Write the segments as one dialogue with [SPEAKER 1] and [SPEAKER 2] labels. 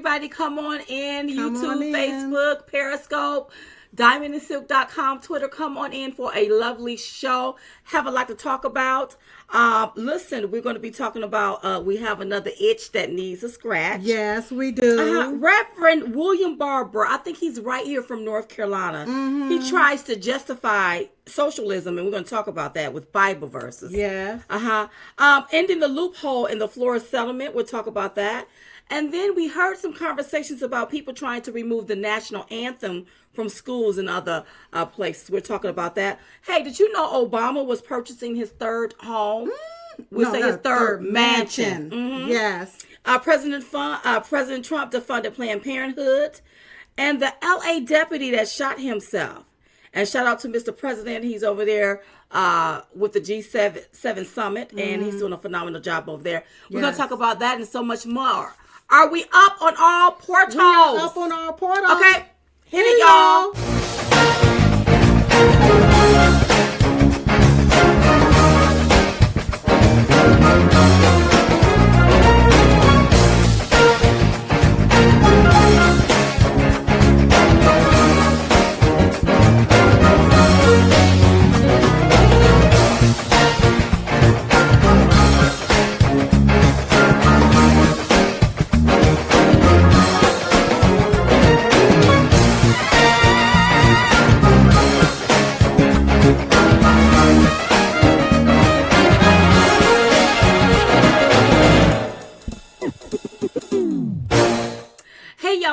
[SPEAKER 1] everybody, come on in. YouTube, Facebook, Periscope, diamondandsilk.com, Twitter. Come on in for a lovely show. Have a lot to talk about. Listen, we're going to be talking about, we have another itch that needs a scratch.
[SPEAKER 2] Yes, we do.
[SPEAKER 1] Reverend William Barber, I think he's right here from North Carolina. Mm-hmm. He tries to justify socialism, and we're going to talk about that with Bible verses.
[SPEAKER 2] Yes.
[SPEAKER 1] Ending the loophole in the Flores Settlement. We'll talk about that. And then we heard some conversations about people trying to remove the national anthem from schools and other places. We're talking about that. Hey, did you know Obama was purchasing his third home? His third mansion.
[SPEAKER 2] Mm-hmm. Yes.
[SPEAKER 1] President Trump defunded Planned Parenthood. And the LA deputy that shot himself. And shout out to Mr. President. He's over there with the G7 summit. And he's doing a phenomenal job over there. We're going to talk about that and so much more. Are we up on all portals?
[SPEAKER 2] We are up on all portals.
[SPEAKER 1] Okay. Hit it, y'all.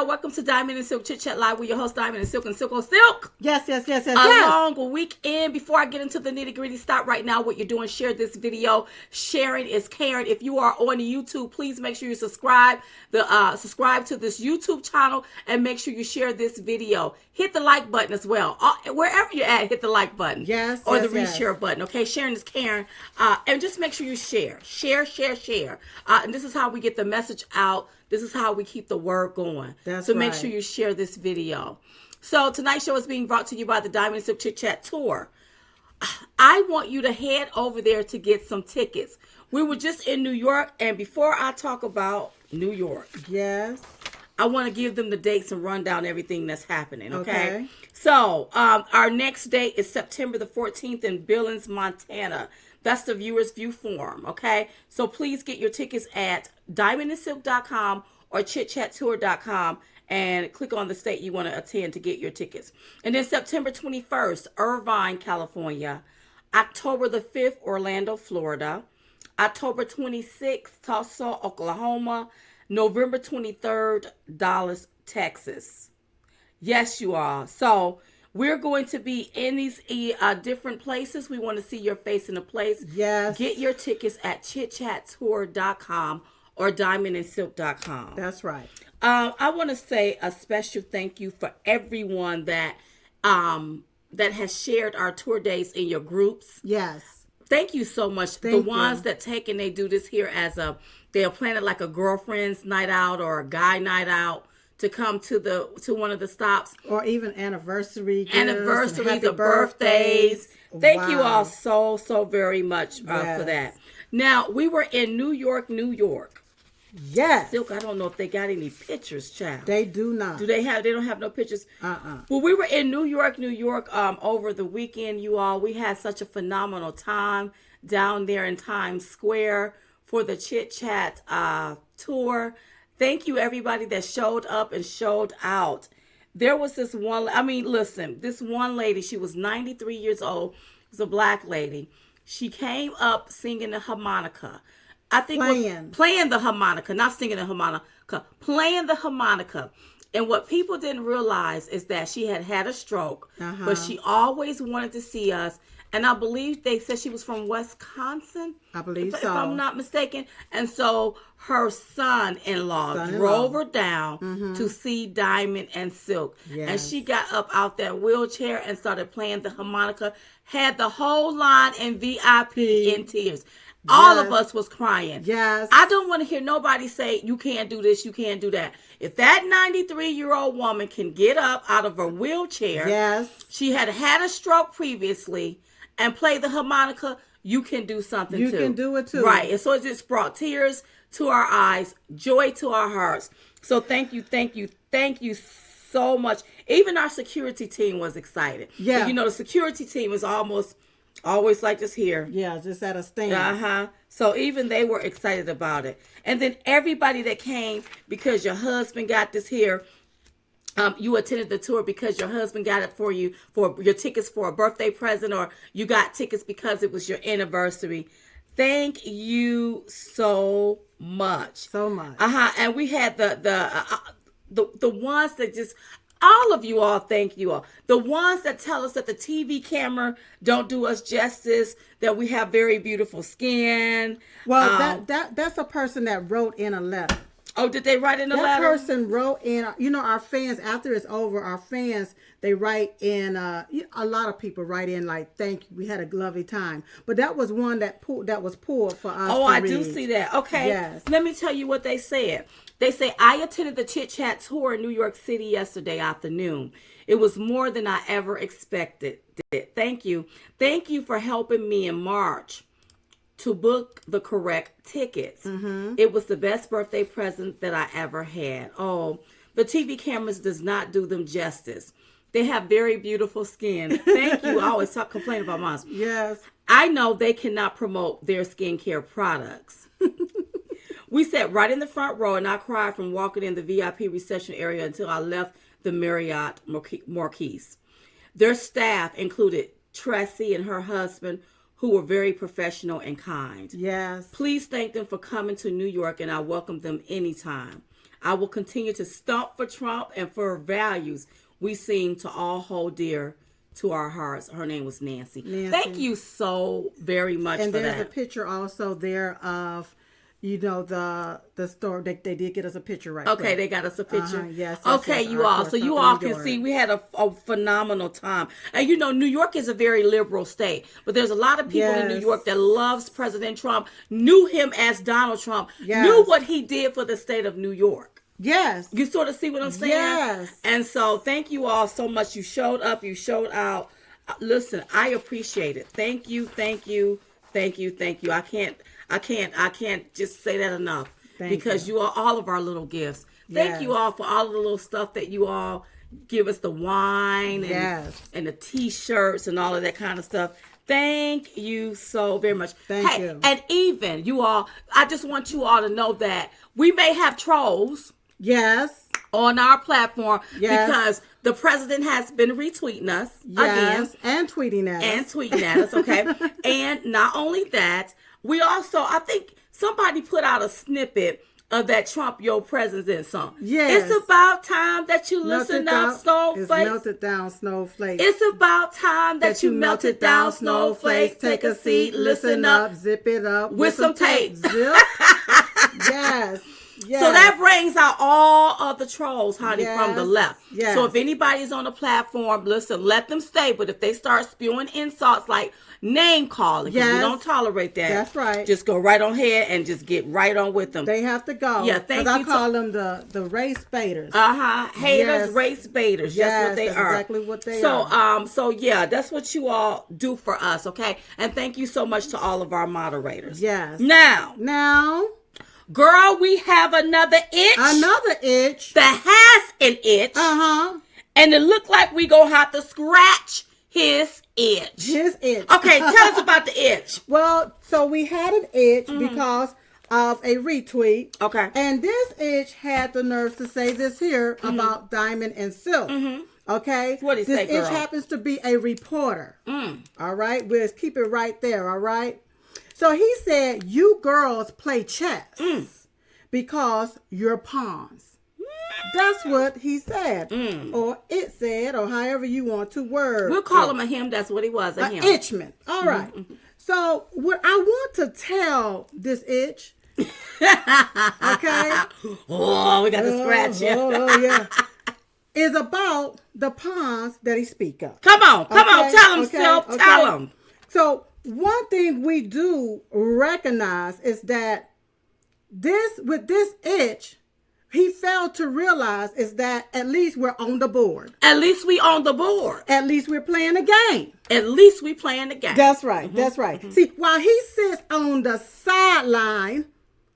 [SPEAKER 1] Welcome to Diamond and Silk Chit Chat Live with your host Diamond and Silk and Silk on Silk.
[SPEAKER 2] Yes.
[SPEAKER 1] A long weekend. Before I get into the nitty gritty, stop right now. What you're doing, share this video. Sharing is caring. If you are on YouTube, please make sure you subscribe to this YouTube channel and make sure you share this video. Hit the like button as well. Wherever you're at, hit the like button.
[SPEAKER 2] Yes.
[SPEAKER 1] Or the reshare button. Okay, sharing is caring. And just make sure you share. Share. And this is how we get the message out. This is how we keep the word going. So make sure you share this video. So tonight's show is being brought to you by the Diamond and Silk Chit Chat Tour. I want you to head over there to get some tickets. We were just in New York, and before I talk about New York,
[SPEAKER 2] yes,
[SPEAKER 1] I want to give them the dates and run down everything that's happening, okay? So our next date is September the 14th in Billings, Montana. That's the Viewers View Forum, okay? So please get your tickets at diamondandsilk.com or chitchattour.com and click on the state you want to attend to get your tickets. And then September 21st, Irvine, California. October the 5th, Orlando, Florida. October 26th, Tulsa, Oklahoma. November 23rd, Dallas, Texas. Yes, you are. So we're going to be in these different places. We want to see your face in a place.
[SPEAKER 2] Yes.
[SPEAKER 1] Get your tickets at chitchattour.com or diamondandsilk.com.
[SPEAKER 2] That's right.
[SPEAKER 1] I want to say a special thank you for everyone that has shared our tour days in your groups.
[SPEAKER 2] Yes.
[SPEAKER 1] Thank you so much. The ones that take and they do this here as they'll plan it like a girlfriend's night out or a guy night out to come to one of the stops.
[SPEAKER 2] Or even anniversaries
[SPEAKER 1] or birthdays. Thank you all so very much for that. Now, we were in New York.
[SPEAKER 2] Yes.
[SPEAKER 1] Silk, I don't know if they got any pictures, child.
[SPEAKER 2] They do not.
[SPEAKER 1] They don't have no pictures? Well, we were in New York, over the weekend, you all. We had such a phenomenal time down there in Times Square for the Chit Chat tour. Thank you, everybody that showed up and showed out. There was this one lady, she was 93 years old. It was a black lady. She came up singing the harmonica. I think playing the harmonica, not singing the harmonica, playing the harmonica. And what people didn't realize is that she had a stroke, but she always wanted to see us. And I believe they said she was from Wisconsin.
[SPEAKER 2] I believe so.
[SPEAKER 1] If I'm not mistaken. And so her son-in-law drove her down to see Diamond and Silk. Yes. And she got up out that wheelchair and started playing the harmonica. Had the whole line in VIP in tears. All of us was crying.
[SPEAKER 2] Yes.
[SPEAKER 1] I don't want to hear nobody say, you can't do this, you can't do that. If that 93-year-old woman can get up out of her wheelchair, she had a stroke previously, and play the harmonica, you can do something too.
[SPEAKER 2] You can do it too.
[SPEAKER 1] Right. And so it just brought tears to our eyes, joy to our hearts. So thank you so much. Even our security team was excited.
[SPEAKER 2] Yeah.
[SPEAKER 1] But, the security team is always like this here.
[SPEAKER 2] Yeah, just at a stand.
[SPEAKER 1] So even they were excited about it. And then everybody that came because your husband got this here, you attended the tour because your husband got it for you, for your tickets for a birthday present, or you got tickets because it was your anniversary. Thank you so much.
[SPEAKER 2] So much.
[SPEAKER 1] And we had the ones that just, all of you all, thank you all. The ones that tell us that the TV camera don't do us justice, that we have very beautiful skin.
[SPEAKER 2] Well, that's a person that wrote in a letter.
[SPEAKER 1] Oh, did they write in a letter?
[SPEAKER 2] That person wrote in, our fans, after it's over, our fans, they write in, a lot of people write in like, thank you, we had a lovely time. But that was one that was pulled for us to
[SPEAKER 1] I
[SPEAKER 2] read.
[SPEAKER 1] do see that. Okay.
[SPEAKER 2] Yes.
[SPEAKER 1] Let me tell you what they said. They say, I attended the Chit Chat tour in New York City yesterday afternoon. It was more than I ever expected. Thank you. Thank you for helping me in March to book the correct tickets. It was the best birthday present that I ever had. Oh, the TV cameras does not do them justice. They have very beautiful skin. Thank you. I always complain about mine.
[SPEAKER 2] Yes.
[SPEAKER 1] I know they cannot promote their skincare products. We sat right in the front row, and I cried from walking in the VIP reception area until I left the Marriott Marquise. Their staff included Tressie and her husband, who were very professional and kind.
[SPEAKER 2] Yes.
[SPEAKER 1] Please thank them for coming to New York, and I welcome them anytime. I will continue to stomp for Trump and for values we seem to all hold dear to our hearts. Her name was Nancy. Thank you so very much for that.
[SPEAKER 2] And there's a picture also there of, the store. They did get us a picture right
[SPEAKER 1] Okay,
[SPEAKER 2] quick.
[SPEAKER 1] They got us a picture.
[SPEAKER 2] Yes.
[SPEAKER 1] Okay, you all. So you all can see we had a phenomenal time. And New York is a very liberal state, but there's a lot of people in New York that loves President Trump, knew him as Donald Trump, knew what he did for the state of New York.
[SPEAKER 2] Yes.
[SPEAKER 1] You sort of see what I'm saying?
[SPEAKER 2] Yes.
[SPEAKER 1] And so thank you all so much. You showed up, you showed out. Listen, I appreciate it. Thank you. I can't just say that enough. Because you are all of our little gifts. Thank you all for all of the little stuff that you all give us, the wine and the t-shirts and all of that kind of stuff. Thank you so very much.
[SPEAKER 2] Thank you.
[SPEAKER 1] And even you all, I just want you all to know that we may have trolls.
[SPEAKER 2] Yes.
[SPEAKER 1] on our platform
[SPEAKER 2] Yes.
[SPEAKER 1] because the president has been retweeting us again.
[SPEAKER 2] And tweeting at us.
[SPEAKER 1] Okay? And not only that, we also, I think somebody put out a snippet of that Trump Your President song.
[SPEAKER 2] Yes.
[SPEAKER 1] It's about time that you listen up, snowflakes.
[SPEAKER 2] It's melted down snowflakes.
[SPEAKER 1] It's about time that you melted down snowflakes. Take a seat, listen up,
[SPEAKER 2] zip it up
[SPEAKER 1] with some tape.
[SPEAKER 2] Zip. Yes. Yes.
[SPEAKER 1] So that brings out all of the trolls, honey, from the left.
[SPEAKER 2] Yes.
[SPEAKER 1] So if anybody's on the platform, listen, let them stay. But if they start spewing insults like name calling, because we don't tolerate that.
[SPEAKER 2] That's right.
[SPEAKER 1] Just go right on ahead and just get right on with them.
[SPEAKER 2] They have to go.
[SPEAKER 1] Yeah, thank you.
[SPEAKER 2] I call them the race baiters.
[SPEAKER 1] Haters, race baiters. That's what they are.
[SPEAKER 2] Exactly what they are.
[SPEAKER 1] So yeah, that's what you all do for us, okay? And thank you so much to all of our moderators.
[SPEAKER 2] Yes.
[SPEAKER 1] Now, girl, we have another itch.
[SPEAKER 2] Another itch.
[SPEAKER 1] That has an itch. And it looked like we gonna have to scratch his itch.
[SPEAKER 2] His itch.
[SPEAKER 1] Okay, tell us about the itch.
[SPEAKER 2] Well, so we had an itch because of a retweet.
[SPEAKER 1] Okay.
[SPEAKER 2] And this itch had the nerve to say this here about Diamond and Silk. Okay.
[SPEAKER 1] What did he say, girl?
[SPEAKER 2] This itch happens to be a reporter. All right. We'll keep it right there. All right. So he said, you girls play chess because you're pawns. That's what he said. Or it said, or however you want to word.
[SPEAKER 1] We'll call him a him. That's what he was, a him.
[SPEAKER 2] Itchman. All right. So what I want to tell this itch, okay?
[SPEAKER 1] Oh, we got to scratch you.
[SPEAKER 2] Oh, yeah. Is about the pawns that he speak of.
[SPEAKER 1] Come on. Tell him, Silk. Tell him.
[SPEAKER 2] So one thing we do recognize is that with this itch, he failed to realize is that at least we're on the board.
[SPEAKER 1] At least we on the board.
[SPEAKER 2] At least we're playing a game.
[SPEAKER 1] At least we playing the game.
[SPEAKER 2] That's right. That's right. See, while he sits on the sideline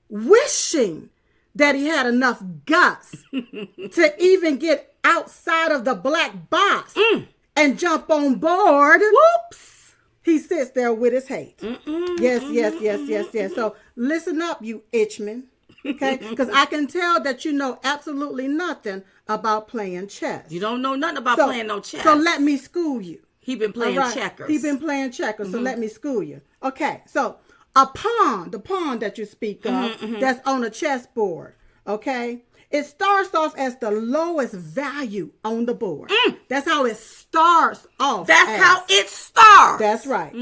[SPEAKER 2] wishing that he had enough guts to even get outside of the black box and jump on board. Whoops. He sits there with his hate. Yes. So listen up, you itchman. Okay, because I can tell that you know absolutely nothing about playing chess.
[SPEAKER 1] You don't know nothing about playing no chess.
[SPEAKER 2] So let me school you.
[SPEAKER 1] He been playing checkers.
[SPEAKER 2] He been playing checkers, so let me school you. Okay, so a pawn, the pawn that you speak of, that's on a chessboard, okay? It starts off as the lowest value on the board. That's how it starts off.
[SPEAKER 1] That's how it starts.
[SPEAKER 2] That's right.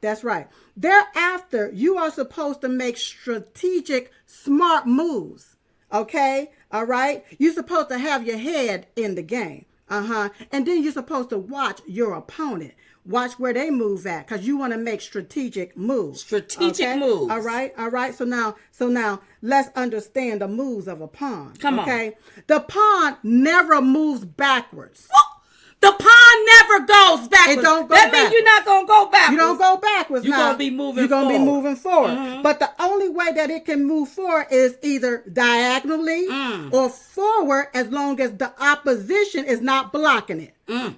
[SPEAKER 2] That's right. Thereafter, you are supposed to make strategic, smart moves. Okay? All right? You're supposed to have your head in the game. And then you're supposed to watch your opponent. Watch where they move at, because you want to make strategic moves.
[SPEAKER 1] Strategic moves.
[SPEAKER 2] All right. So now let's understand the moves of a pawn.
[SPEAKER 1] Come on.
[SPEAKER 2] Okay. The pawn never moves backwards.
[SPEAKER 1] The pawn never goes backwards.
[SPEAKER 2] It don't go
[SPEAKER 1] that
[SPEAKER 2] backwards.
[SPEAKER 1] means you're not going to go backwards.
[SPEAKER 2] You don't go backwards.
[SPEAKER 1] You're going to be moving
[SPEAKER 2] forward. You're going to be moving forward. But the only way that it can move forward is either diagonally or forward, as long as the opposition is not blocking it.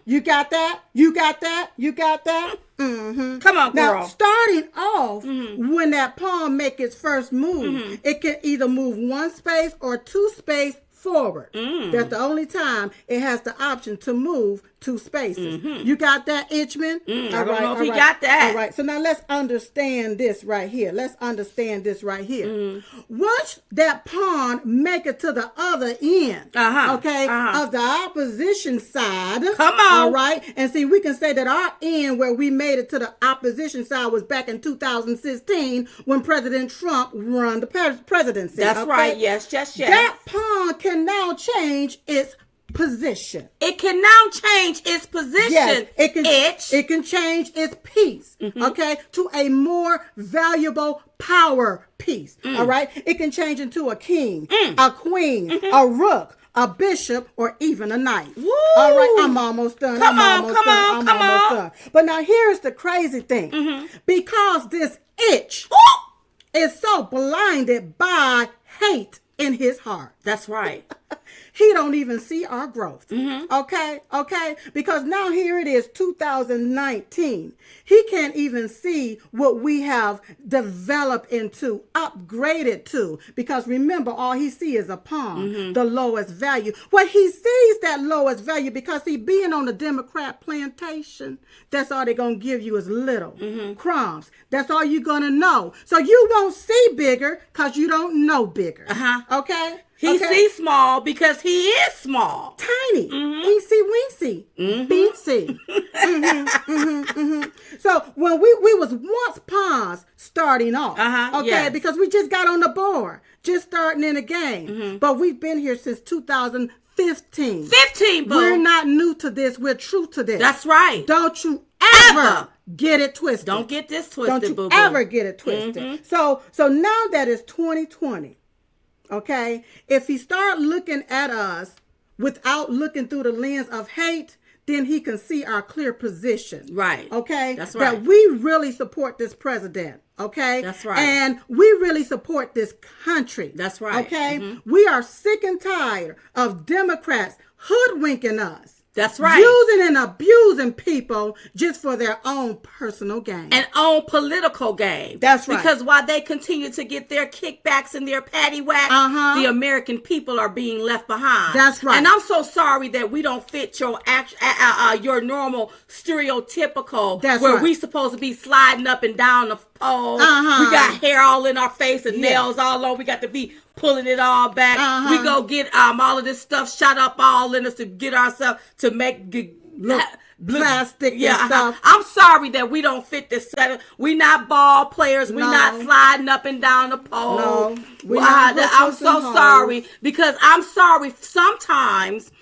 [SPEAKER 2] You got that? You got that? You got that?
[SPEAKER 1] Come on, girl.
[SPEAKER 2] Now, starting off, when that pawn make its first move, it can either move one space or two space forward. That's the only time it has the option to move two spaces. You got that, Itchman?
[SPEAKER 1] I don't know if he got that.
[SPEAKER 2] All right. So now let's understand this right here. Once that pawn make it to the other end, of the opposition side.
[SPEAKER 1] Come on.
[SPEAKER 2] All right. And see, we can say that our end where we made it to the opposition side was back in 2016 when President Trump run the presidency.
[SPEAKER 1] That's right. Yes.
[SPEAKER 2] That pawn can now change its position.
[SPEAKER 1] It can now change its position.
[SPEAKER 2] Yes, it can change its piece, okay, to a more valuable power piece. All right, it can change into a king, a queen, a rook, a bishop, or even a knight.
[SPEAKER 1] Woo!
[SPEAKER 2] All right, I'm almost done.
[SPEAKER 1] Come on.
[SPEAKER 2] But now here's the crazy thing, because this itch is so blinded by hate in his heart.
[SPEAKER 1] That's right.
[SPEAKER 2] He don't even see our growth. Okay? Because now here it is, 2019. He can't even see what we have developed into, upgraded to. Because remember, all he sees is a pawn, the lowest value. Well, he sees that lowest value because he being on the Democrat plantation. That's all they're going to give you is little crumbs. That's all you're going to know. So you won't see bigger because you don't know bigger. Okay?
[SPEAKER 1] He sees small because he is small.
[SPEAKER 2] Tiny. Eensy weensy. Beansy. So when we was once pawns starting off. Because we just got on the board. Just starting in the game. But we've been here since 2015.
[SPEAKER 1] 15, boo.
[SPEAKER 2] We're not new to this. We're true to this.
[SPEAKER 1] That's right.
[SPEAKER 2] Don't you ever get it twisted.
[SPEAKER 1] Don't get this twisted,
[SPEAKER 2] Don't you
[SPEAKER 1] boo-boo.
[SPEAKER 2] ever get it twisted. So now that it's 2020, okay, if he start looking at us without looking through the lens of hate, then he can see our clear position.
[SPEAKER 1] Right.
[SPEAKER 2] Okay?
[SPEAKER 1] That's right.
[SPEAKER 2] That we really support this president. Okay?
[SPEAKER 1] That's right.
[SPEAKER 2] And we really support this country.
[SPEAKER 1] That's right.
[SPEAKER 2] Okay? We are sick and tired of Democrats hoodwinking us.
[SPEAKER 1] That's right.
[SPEAKER 2] Using and abusing people just for their own personal gain.
[SPEAKER 1] And own political gain.
[SPEAKER 2] That's right.
[SPEAKER 1] Because while they continue to get their kickbacks and their patty whacks, the American people are being left behind.
[SPEAKER 2] That's right.
[SPEAKER 1] And I'm so sorry that we don't fit your normal stereotypical where we supposed to be sliding up and down the pole. We got hair all in our face and nails all on. We got to be pulling it all back. We go get all of this stuff shot up all in us to get ourselves to make
[SPEAKER 2] plastic and stuff.
[SPEAKER 1] I'm sorry that we don't fit this set. We not ball players. We not sliding up and down the pole. No, I'm so sorry because I'm sorry. Sometimes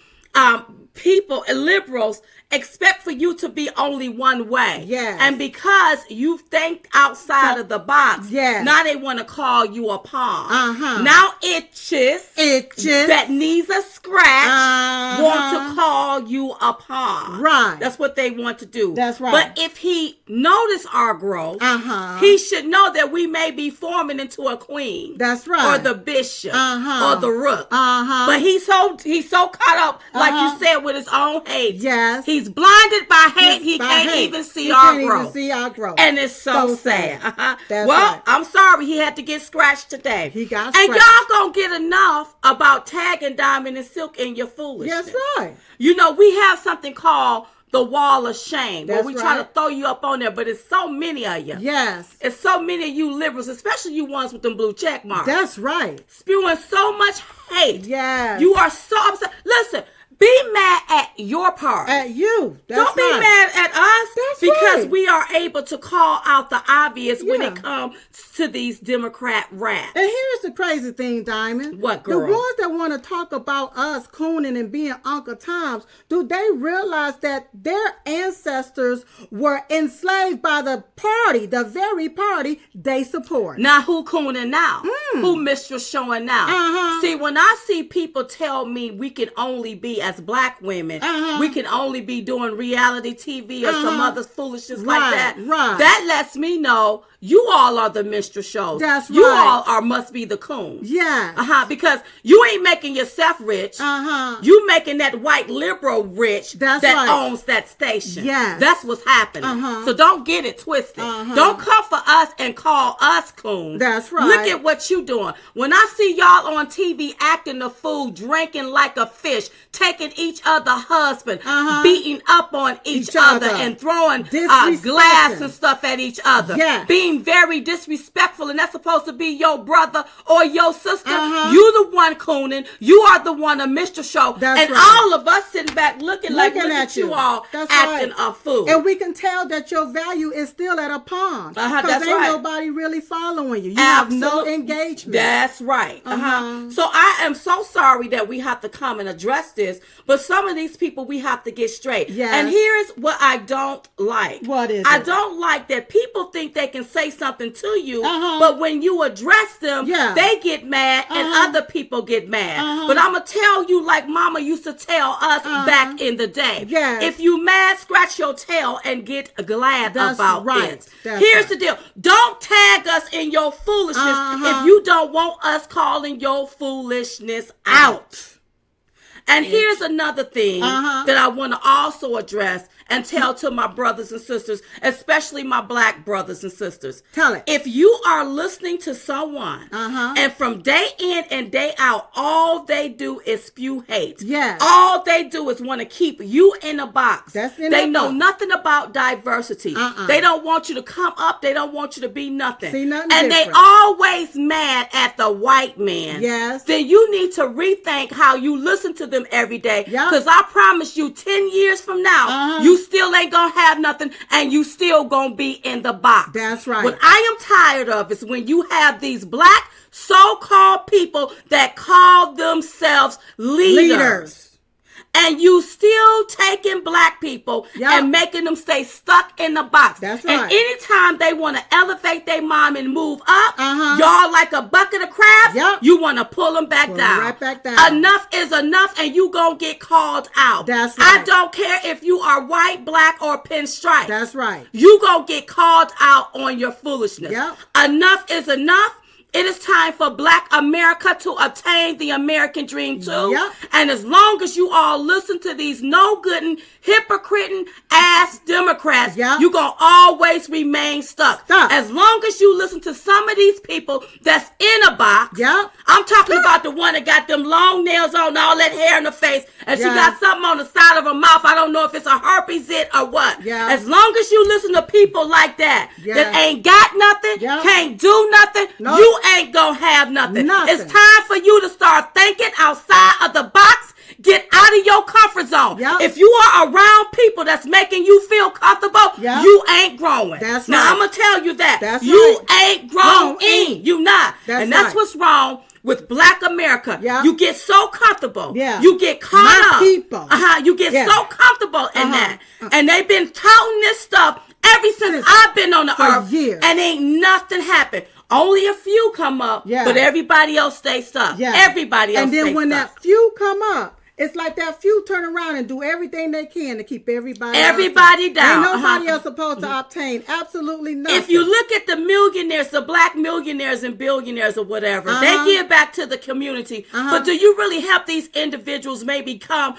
[SPEAKER 1] people, liberals, expect for you to be only one way.
[SPEAKER 2] Yes.
[SPEAKER 1] And because you think outside of the box, now they want to call you a pawn. Now itches that needs a scratch want to call you a pawn.
[SPEAKER 2] Right.
[SPEAKER 1] That's what they want to do.
[SPEAKER 2] That's right.
[SPEAKER 1] But if he notice our growth, he should know that we may be forming into a queen.
[SPEAKER 2] That's right.
[SPEAKER 1] Or the bishop. Or the rook. But he's so caught up, like you said, with his own hate.
[SPEAKER 2] Yes.
[SPEAKER 1] He's blinded by hate. He can't even see our growth. And it's so sad. Well, I'm sorry he had to get scratched today.
[SPEAKER 2] He got
[SPEAKER 1] scratched. And y'all gonna get enough about tagging Diamond and Silk in your foolishness.
[SPEAKER 2] That's right.
[SPEAKER 1] You know, we have something called the wall of shame.
[SPEAKER 2] That's
[SPEAKER 1] where we try to throw you up on there, but it's so many of you.
[SPEAKER 2] Yes.
[SPEAKER 1] It's so many of you liberals, especially you ones with them blue check marks.
[SPEAKER 2] That's right.
[SPEAKER 1] Spewing so much hate.
[SPEAKER 2] Yes.
[SPEAKER 1] You are so upset. Listen. Be mad at your party.
[SPEAKER 2] At you.
[SPEAKER 1] Don't be mad at us.
[SPEAKER 2] That's
[SPEAKER 1] because
[SPEAKER 2] right.
[SPEAKER 1] we are able to call out the obvious when it comes to these Democrat rats.
[SPEAKER 2] And here's the crazy thing, Diamond.
[SPEAKER 1] What, girl?
[SPEAKER 2] The ones that want to talk about us cooning and being Uncle Toms, do they realize that their ancestors were enslaved by the party, the very party they support?
[SPEAKER 1] Now who cooning now? Who mistress showing now? See, when I see people tell me we can only be as black women, we can only be doing reality TV or some other foolishness like that. That lets me know you all are the minstrel shows.
[SPEAKER 2] That's
[SPEAKER 1] you
[SPEAKER 2] right.
[SPEAKER 1] all must be the coons.
[SPEAKER 2] Yeah.
[SPEAKER 1] Because you ain't making yourself rich. You making that white liberal rich that owns that station.
[SPEAKER 2] Yes.
[SPEAKER 1] That's what's happening. So don't get it twisted. Don't come for us and call us coons.
[SPEAKER 2] That's right.
[SPEAKER 1] Look at what you doing. When I see y'all on TV acting the fool, drinking like a fish, taking each other husband, beating up on each other and throwing glass and stuff at each other. Being very disrespectful, and that's supposed to be your brother or your sister. You the one cooning. You are the one a Mr. Show.
[SPEAKER 2] That's
[SPEAKER 1] and all of us sitting back looking look at you all acting a fool.
[SPEAKER 2] And we can tell that your value is still at a pawn. Because ain't nobody really following you. You have no engagement.
[SPEAKER 1] That's right. So I am so sorry that we have to come and address this, but some of these people we have to get straight. And here's what I don't like.
[SPEAKER 2] What is
[SPEAKER 1] I
[SPEAKER 2] it?
[SPEAKER 1] don't like that people think they can say something to you, but when you address them, they get mad and other people get mad. But I'm going to tell you like mama used to tell us back in the day. If you mad, scratch your tail and get glad about it. Here's the deal. Don't tag us in your foolishness if you don't want us calling your foolishness out. And here's another thing that I want to also address and tell to my brothers and sisters, especially my black brothers and sisters.
[SPEAKER 2] Tell it.
[SPEAKER 1] If you are listening to someone and from day in and day out, all they do is spew hate.
[SPEAKER 2] Yes.
[SPEAKER 1] All they do is want to keep you in a box. They know
[SPEAKER 2] box.
[SPEAKER 1] Nothing about diversity. They don't want you to come up. They don't want you to be nothing.
[SPEAKER 2] See, nothing
[SPEAKER 1] and
[SPEAKER 2] different.
[SPEAKER 1] they always mad at the white man.
[SPEAKER 2] Yes.
[SPEAKER 1] Then you need to rethink how you listen to them every day. Because I promise you, 10 years from now, you still ain't gonna have nothing and you still gonna be in the box.
[SPEAKER 2] That's right.
[SPEAKER 1] What I am tired of is when you have these black so-called people that call themselves leaders. And you still taking black people and making them stay stuck in the box.
[SPEAKER 2] That's right.
[SPEAKER 1] And anytime they want to elevate their mom and move up, y'all like a bucket of crabs, you want to pull them back down.
[SPEAKER 2] Right back down.
[SPEAKER 1] Enough is enough, and you gonna get called out.
[SPEAKER 2] That's right.
[SPEAKER 1] I don't care if you are white, black, or pinstripe.
[SPEAKER 2] That's right.
[SPEAKER 1] You gonna get called out on your foolishness.
[SPEAKER 2] Yep.
[SPEAKER 1] Enough is enough. It is time for Black America to obtain the American dream too.
[SPEAKER 2] Yep.
[SPEAKER 1] And as long as you all listen to these no-goodin, hypocrite ass Democrats, you're going to always remain stuck. As long as you listen to some of these people that's in a box. I'm talking about the one that got them long nails on, all that hair in the face, and she got something on the side of her mouth. I don't know if it's a herpes it or what. As long as you listen to people like that, that ain't got nothing, can't do nothing, you ain't gonna have nothing. It's time for you to start thinking outside of the box. Get out of your comfort zone. If you are around people that's making you feel comfortable, you ain't growing. Now I'm gonna tell you that you ain't growing. You not. That's what's wrong with Black America. You get so comfortable. You get caught up.
[SPEAKER 2] People.
[SPEAKER 1] You get so comfortable in that. And they've been touting this stuff ever since I've been on the earth.
[SPEAKER 2] Years.
[SPEAKER 1] And ain't nothing happened. Only a few come up, but everybody else stays stuck. Everybody else stays stuck.
[SPEAKER 2] And then when that few come up, it's like that few turn around and do everything they can to keep everybody
[SPEAKER 1] down.
[SPEAKER 2] Ain't nobody else supposed to obtain absolutely nothing.
[SPEAKER 1] If you look at the millionaires, the black millionaires and billionaires or whatever, they give back to the community. But do you really help these individuals maybe come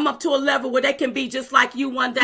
[SPEAKER 1] up to a level where they can be just like you one day?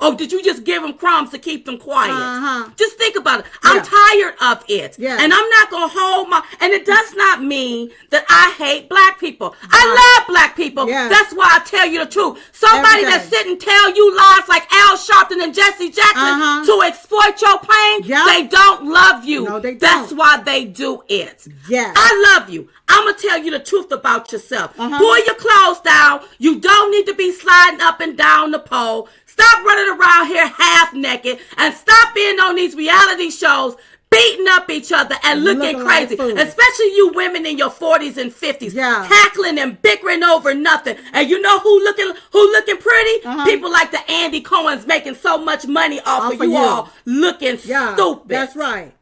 [SPEAKER 1] Oh, did you just give them crumbs to keep them quiet? Just think about it. I'm tired of it. And I'm not going to hold my... And it does not mean that I hate black people. I love black people. That's why I tell you the truth. Somebody that sit and tell you lies like Al Sharpton and Jesse Jackson to exploit your pain, they don't love you.
[SPEAKER 2] No, they don't.
[SPEAKER 1] That's why they do it. I love you. I'm going to tell you the truth about yourself. Pull your clothes down. You don't need to be sliding up and down the pole. Stop running around here half naked and stop being on these reality shows beating up each other and looking crazy. Especially you women in your 40s and 50s. Cackling and bickering over nothing. And you know who looking pretty? People like the Andy Cohens making so much money off of you all looking stupid.
[SPEAKER 2] That's right.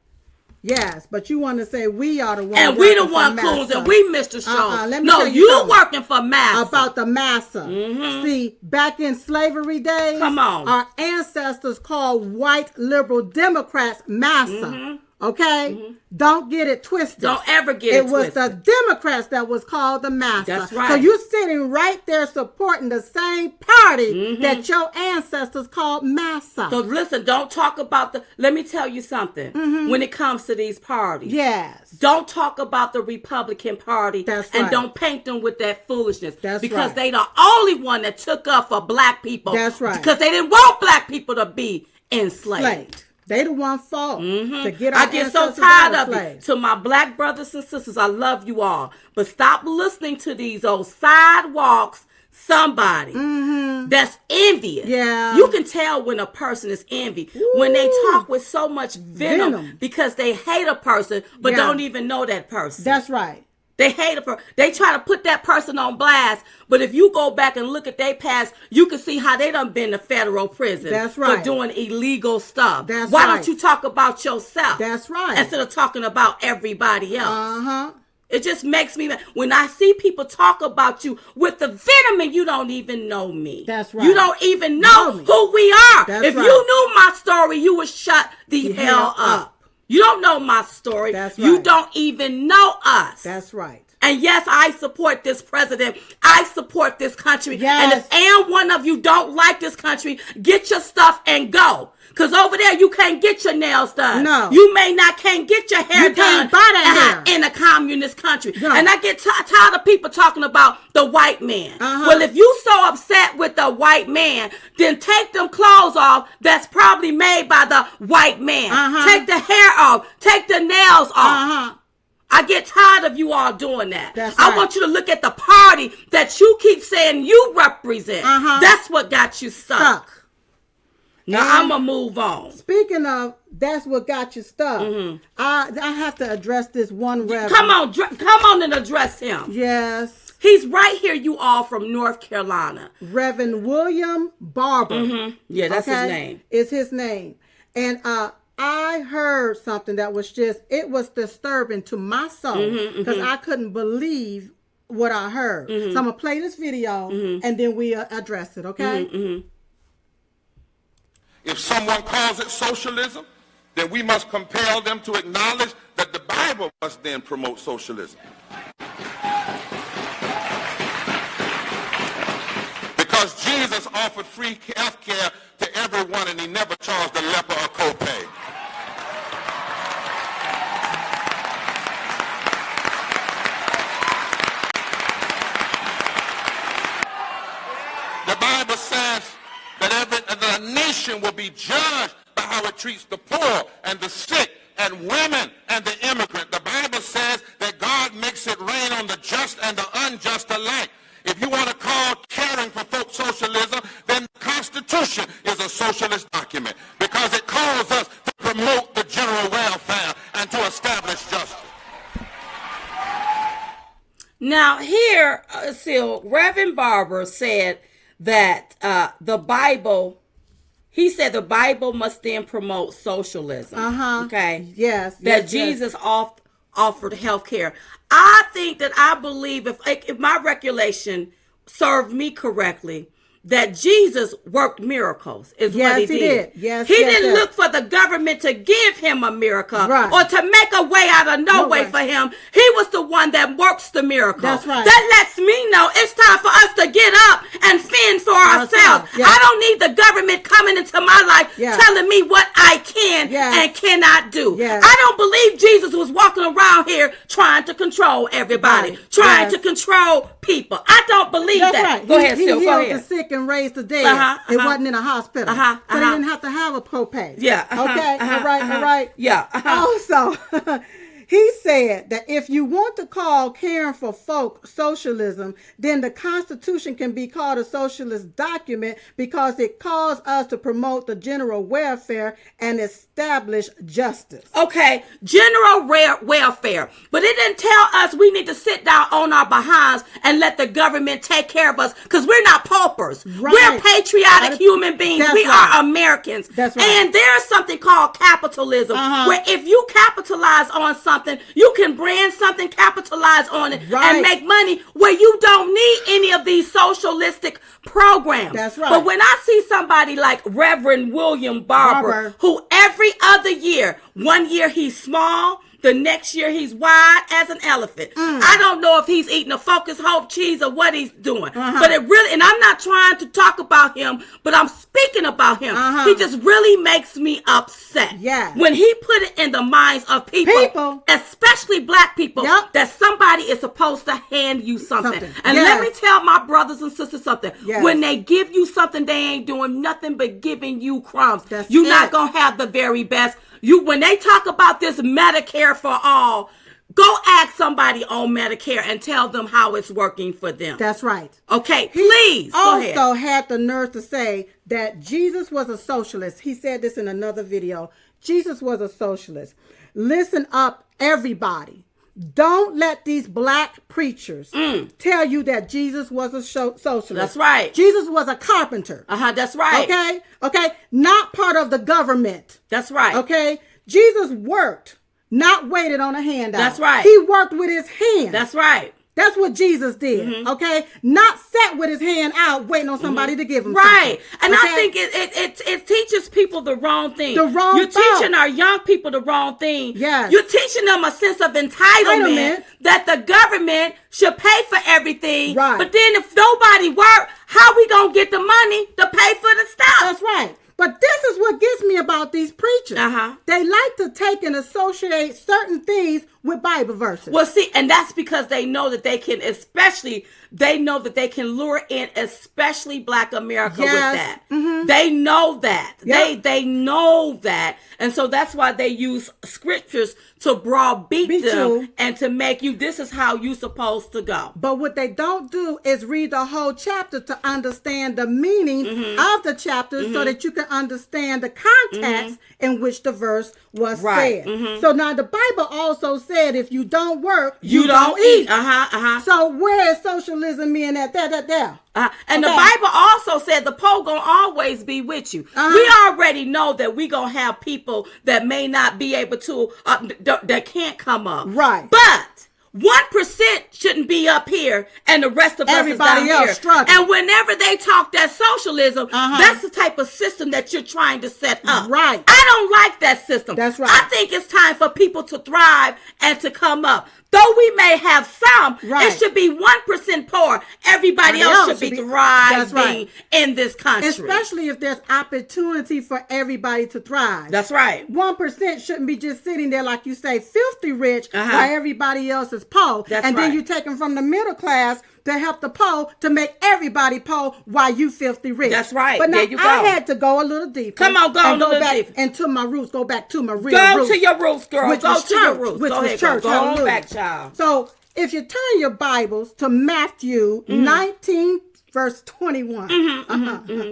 [SPEAKER 2] Yes, but you want to say we are the one.
[SPEAKER 1] And we the one coons and we Mr. Show. No, you working for massa.
[SPEAKER 2] About the massa. See, back in slavery days, our ancestors called white liberal Democrats massa. Okay? Don't get it twisted.
[SPEAKER 1] Don't ever get it twisted.
[SPEAKER 2] It was the Democrats that was called the massa.
[SPEAKER 1] That's right.
[SPEAKER 2] So you're sitting right there supporting the same party that your ancestors called massa.
[SPEAKER 1] So listen, don't talk about let me tell you something. When it comes to these parties. Don't talk about the Republican Party.
[SPEAKER 2] That's
[SPEAKER 1] and
[SPEAKER 2] right.
[SPEAKER 1] don't paint them with that foolishness.
[SPEAKER 2] That's
[SPEAKER 1] because
[SPEAKER 2] right.
[SPEAKER 1] they the only one that took up for black people.
[SPEAKER 2] That's right.
[SPEAKER 1] Because they didn't want black people to be enslaved.
[SPEAKER 2] They the one fault to get our
[SPEAKER 1] I get so tired of it. To my black brothers and sisters, I love you all. But stop listening to these old sidewalks. Somebody that's envious. You can tell when a person is envy. When they talk with so much venom. Because they hate a person but don't even know that person.
[SPEAKER 2] That's right.
[SPEAKER 1] They hate a person. They try to put that person on blast. But if you go back and look at their past, you can see how they done been to federal prison.
[SPEAKER 2] That's right.
[SPEAKER 1] For doing illegal stuff.
[SPEAKER 2] That's
[SPEAKER 1] Why
[SPEAKER 2] right.
[SPEAKER 1] don't you talk about yourself?
[SPEAKER 2] That's right.
[SPEAKER 1] Instead of talking about everybody else. It just makes me mad. When I see people talk about you with the venom and you don't even know me.
[SPEAKER 2] That's right.
[SPEAKER 1] You don't even know who we are. If you knew my story, you would shut the hell up. You don't know my story.
[SPEAKER 2] That's right.
[SPEAKER 1] You don't even know us.
[SPEAKER 2] That's right.
[SPEAKER 1] And yes, I support this president. I support this country.
[SPEAKER 2] Yes.
[SPEAKER 1] And one of you don't like this country, get your stuff and go. Because over there, you can't get your nails done.
[SPEAKER 2] No.
[SPEAKER 1] You can't get your hair
[SPEAKER 2] You
[SPEAKER 1] done
[SPEAKER 2] can't buy that hair.
[SPEAKER 1] in a communist country.
[SPEAKER 2] No.
[SPEAKER 1] And I get tired of people talking about the white man.
[SPEAKER 2] Uh-huh.
[SPEAKER 1] Well, if you so upset with the white man, then take them clothes off that's probably made by the white man.
[SPEAKER 2] Uh-huh.
[SPEAKER 1] Take the hair off. Take the nails off.
[SPEAKER 2] Uh-huh.
[SPEAKER 1] I get tired of you all doing that.
[SPEAKER 2] That's
[SPEAKER 1] I
[SPEAKER 2] right.
[SPEAKER 1] want you to look at the party that you keep saying you represent.
[SPEAKER 2] Uh-huh.
[SPEAKER 1] That's what got you stuck. Now,
[SPEAKER 2] And
[SPEAKER 1] I'm going to move on.
[SPEAKER 2] Speaking of, that's what got you stuck. Mm-hmm. I have to address this one reverend.
[SPEAKER 1] Come on and address him.
[SPEAKER 2] Yes.
[SPEAKER 1] He's right here, you all, from North Carolina.
[SPEAKER 2] Reverend William Barber.
[SPEAKER 1] Mm-hmm. Yeah, that's his name.
[SPEAKER 2] It's his name. And I heard something that was it was disturbing to my soul because I couldn't believe what I heard. So I'm going to play this video and then we address it, okay?
[SPEAKER 3] If someone calls it socialism, then we must compel them to acknowledge that the Bible must then promote socialism. Because Jesus offered free health care to everyone and he never charged a leper a copay. The Bible says that a nation will be judged by how it treats the poor and the sick and women and the immigrant. The Bible says that God makes it rain on the just and the unjust alike. If you want to call caring for folks socialism, then the Constitution is a socialist document because it calls us to promote the general welfare and to establish justice.
[SPEAKER 1] Now here, Reverend Barber said that the Bible, he said the Bible must then promote socialism. Okay.
[SPEAKER 2] Yes.
[SPEAKER 1] That Jesus offered health care. I think that I believe, if my recollection served me correctly, that Jesus worked miracles is what he did.
[SPEAKER 2] Yes,
[SPEAKER 1] he didn't look for the government to give him a miracle or to make a way out of no way for him. He was the one that works the miracle.
[SPEAKER 2] That's right.
[SPEAKER 1] That lets me know it's time for us to get up and fend for ourselves.
[SPEAKER 2] Yes.
[SPEAKER 1] I don't need the government coming into my life telling me what I can and cannot do.
[SPEAKER 2] Yes.
[SPEAKER 1] I don't believe Jesus was walking around here trying to control everybody, trying to control people. I don't believe that.
[SPEAKER 2] Right.
[SPEAKER 1] Go ahead, Sil.
[SPEAKER 2] He
[SPEAKER 1] Go
[SPEAKER 2] healed
[SPEAKER 1] ahead.
[SPEAKER 2] the sick and raised the dead. It wasn't in a hospital. So they didn't have to have a copay.
[SPEAKER 1] Yeah.
[SPEAKER 2] Okay. All right.
[SPEAKER 1] Yeah.
[SPEAKER 2] Also, he said that if you want to call caring for folk socialism, then the Constitution can be called a socialist document because it calls us to promote the general welfare and establish justice.
[SPEAKER 1] Okay, general welfare. But it didn't tell us we need to sit down on our behinds and let the government take care of us because we're not paupers.
[SPEAKER 2] Right.
[SPEAKER 1] We're patriotic human beings. We are Americans.
[SPEAKER 2] That's right.
[SPEAKER 1] And there's something called capitalism where if you capitalize on something, you can brand something, capitalize on it, and make money where you don't need any of these socialistic programs.
[SPEAKER 2] That's right.
[SPEAKER 1] But when I see somebody like Reverend William Barber, who every other year, one year he's small, the next year he's wide as an elephant. I don't know if he's eating a Focus Hope cheese or what he's doing. But it really, and I'm not trying to talk about him, but I'm speaking about him. He just really makes me upset.
[SPEAKER 2] Yeah.
[SPEAKER 1] When he put it in the minds of people. Especially black people, that somebody is supposed to hand you something. And let me tell my brothers and sisters something. When they give you something, they ain't doing nothing but giving you crumbs. You're not going to have the very best. When they talk about this Medicare for all, go ask somebody on Medicare and tell them how it's working for them.
[SPEAKER 2] That's right.
[SPEAKER 1] Okay, please. Go ahead.
[SPEAKER 2] Also had the nerve to say that Jesus was a socialist. He said this in another video. Jesus was a socialist. Listen up, everybody. Don't let these black preachers tell you that Jesus was a socialist.
[SPEAKER 1] That's right.
[SPEAKER 2] Jesus was a carpenter.
[SPEAKER 1] That's right.
[SPEAKER 2] Okay. Not part of the government.
[SPEAKER 1] That's right.
[SPEAKER 2] Okay. Jesus worked, not waited on a handout.
[SPEAKER 1] That's right.
[SPEAKER 2] He worked with his hands.
[SPEAKER 1] That's right.
[SPEAKER 2] That's what Jesus did, okay? Not sat with his hand out waiting on somebody to give him
[SPEAKER 1] right.
[SPEAKER 2] something.
[SPEAKER 1] And I think it teaches people the wrong thing.
[SPEAKER 2] The wrong
[SPEAKER 1] You're
[SPEAKER 2] thought.
[SPEAKER 1] teaching our young people the wrong thing.
[SPEAKER 2] Yes.
[SPEAKER 1] You're teaching them a sense of entitlement that the government should pay for everything.
[SPEAKER 2] Right.
[SPEAKER 1] But then if nobody work, how we going to get the money to pay for the stuff?
[SPEAKER 2] That's right. But this is what gets me about these preachers.
[SPEAKER 1] Uh-huh.
[SPEAKER 2] They like to take and associate certain things with Bible verses.
[SPEAKER 1] Well, see, and that's because they know that they can, lure in especially Black America with that. They know that.
[SPEAKER 2] Yep.
[SPEAKER 1] They know that. And so that's why they use scriptures to browbeat them and to make you, this is how you supposed to go.
[SPEAKER 2] But what they don't do is read the whole chapter to understand the meaning of the chapter so that you can understand the context in which the verse was said. So now the Bible also said if you don't work, you don't eat. So where is socialism in that? There.
[SPEAKER 1] And the Bible also said the poor gonna always be with you. We already know that we gonna have people that may not be able to, that can't come up.
[SPEAKER 2] Right.
[SPEAKER 1] But 1% shouldn't be up here and the rest of
[SPEAKER 2] everybody
[SPEAKER 1] us is down
[SPEAKER 2] else
[SPEAKER 1] here.
[SPEAKER 2] struggling.
[SPEAKER 1] And whenever they talk that socialism, that's the type of system that you're trying to set up.
[SPEAKER 2] Right.
[SPEAKER 1] I don't like that system.
[SPEAKER 2] That's right.
[SPEAKER 1] I think it's time for people to thrive and to come up. Though we may have some, it should be 1% poor. Everybody else should be thriving in this country.
[SPEAKER 2] Especially if there's opportunity for everybody to thrive.
[SPEAKER 1] That's right.
[SPEAKER 2] 1% shouldn't be just sitting there, like you say, filthy rich, while everybody else is poor. Then you take them from the middle class to help the poor to make everybody poor while you filthy rich.
[SPEAKER 1] That's right.
[SPEAKER 2] But now
[SPEAKER 1] there you go.
[SPEAKER 2] I had to go a little deeper.
[SPEAKER 1] Come on, go a little
[SPEAKER 2] back
[SPEAKER 1] deeper.
[SPEAKER 2] into my roots. Go back to my real roots.
[SPEAKER 1] Go to your roots, girl.
[SPEAKER 2] Which
[SPEAKER 1] Go
[SPEAKER 2] was
[SPEAKER 1] to
[SPEAKER 2] church,
[SPEAKER 1] your roots.
[SPEAKER 2] which
[SPEAKER 1] Go
[SPEAKER 2] was
[SPEAKER 1] ahead,
[SPEAKER 2] church.
[SPEAKER 1] Go on back, child.
[SPEAKER 2] So if you turn your Bibles to Matthew 19, verse 21.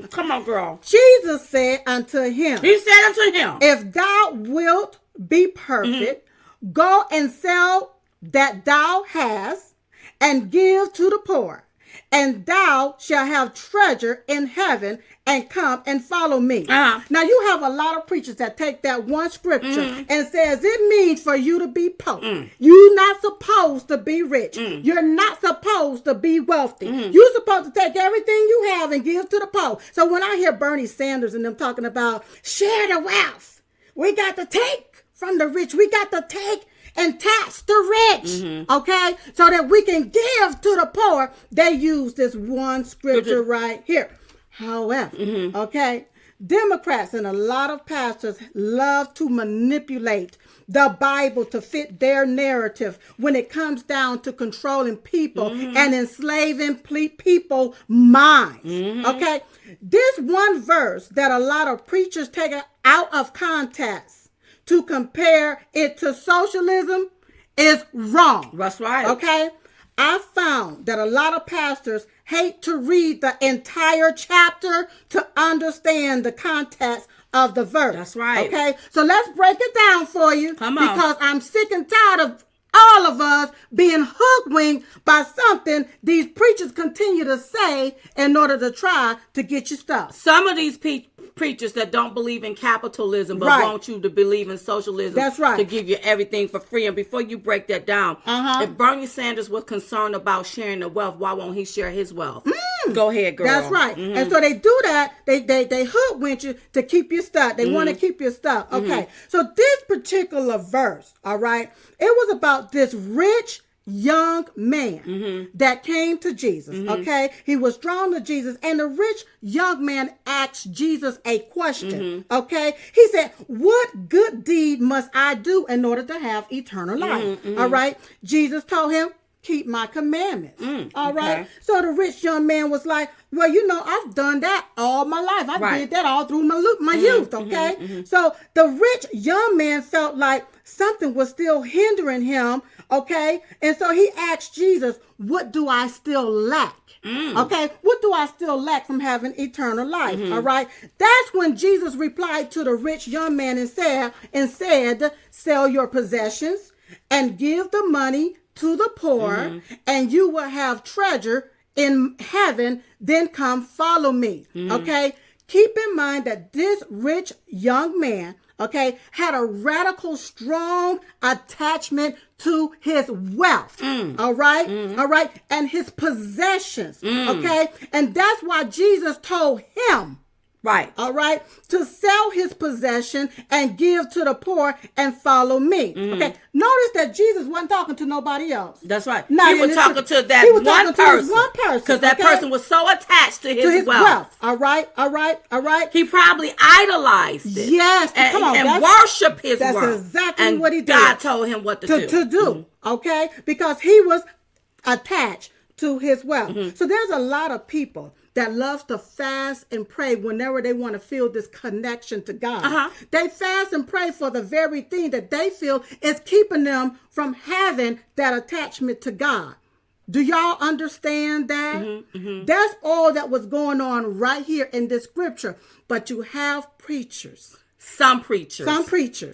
[SPEAKER 1] Come on, girl.
[SPEAKER 2] Jesus said unto him,
[SPEAKER 1] He said unto him,
[SPEAKER 2] if thou wilt be perfect, go and sell that thou hast and give to the poor, and thou shalt have treasure in heaven, and come and follow me. Now you have a lot of preachers that take that one scripture and says it means for you to be poor. You're not supposed to be rich. You're not supposed to be wealthy. You're supposed to take everything you have and give to the poor. So when I hear Bernie Sanders and them talking about share the wealth, we got to take from the rich. We got to take and tax the rich, okay? So that we can give to the poor. They use this one scripture right here. However, okay, Democrats and a lot of pastors love to manipulate the Bible to fit their narrative when it comes down to controlling people and enslaving people's minds, okay? This one verse that a lot of preachers take out of context to compare it to socialism is wrong.
[SPEAKER 1] That's right.
[SPEAKER 2] Okay? I found that a lot of pastors hate to read the entire chapter to understand the context of the verse.
[SPEAKER 1] That's right.
[SPEAKER 2] Okay? So let's break it down for you.
[SPEAKER 1] Come on.
[SPEAKER 2] Because I'm sick and tired of all of us being hoodwinked by something these preachers continue to say in order to try to get you stuck.
[SPEAKER 1] Some of these preachers that don't believe in capitalism but want you to believe in socialism.
[SPEAKER 2] That's right.
[SPEAKER 1] To give you everything for free. And before you break that down, if Bernie Sanders was concerned about sharing the wealth, why won't he share his wealth? Go ahead, girl.
[SPEAKER 2] That's right. And so they do that. They hoodwink you to keep you stuck. They want to keep you stuck. Okay. So this particular verse, all right, it was about this rich young man that came to Jesus. Okay. He was drawn to Jesus, and the rich young man asked Jesus a question. Okay. He said, what good deed must I do in order to have eternal life? All right. Jesus told him, keep my commandments. All right. So the rich young man was like, well, you know, I've done that all my life. I did that all through my youth. Okay. So the rich young man felt like something was still hindering him. Okay. And so he asked Jesus, what do I still lack? Okay. What do I still lack from having eternal life? All right. That's when Jesus replied to the rich young man and said, sell your possessions and give the money to the poor, and you will have treasure in heaven. Then come follow me. Okay. Keep in mind that this rich young man, okay, had a radical, strong attachment to his wealth. All right? All right? And his possessions. Okay? And that's why Jesus told him,
[SPEAKER 1] right,
[SPEAKER 2] all right, to sell his possession and give to the poor and follow me. Okay? Notice that Jesus wasn't talking to nobody else.
[SPEAKER 1] That's right.
[SPEAKER 2] Not
[SPEAKER 1] He was
[SPEAKER 2] in
[SPEAKER 1] talking
[SPEAKER 2] this-
[SPEAKER 1] to that
[SPEAKER 2] he was
[SPEAKER 1] one
[SPEAKER 2] talking to this
[SPEAKER 1] person.
[SPEAKER 2] one person,
[SPEAKER 1] Because that
[SPEAKER 2] okay?
[SPEAKER 1] person was so attached to his wealth.
[SPEAKER 2] All right? All right? All right?
[SPEAKER 1] He probably idolized it.
[SPEAKER 2] Yes,
[SPEAKER 1] And,
[SPEAKER 2] come on,
[SPEAKER 1] and
[SPEAKER 2] that's-
[SPEAKER 1] worship his
[SPEAKER 2] that's
[SPEAKER 1] wealth.
[SPEAKER 2] exactly
[SPEAKER 1] and
[SPEAKER 2] what he did.
[SPEAKER 1] God told him what to do.
[SPEAKER 2] Okay? Because he was attached to his wealth. So there's a lot of people that loves to fast and pray whenever they want to feel this connection to God. They fast and pray for the very thing that they feel is keeping them from having that attachment to God. Do y'all understand that? That's all that was going on right here in this scripture. But you have preachers.
[SPEAKER 1] Some preachers.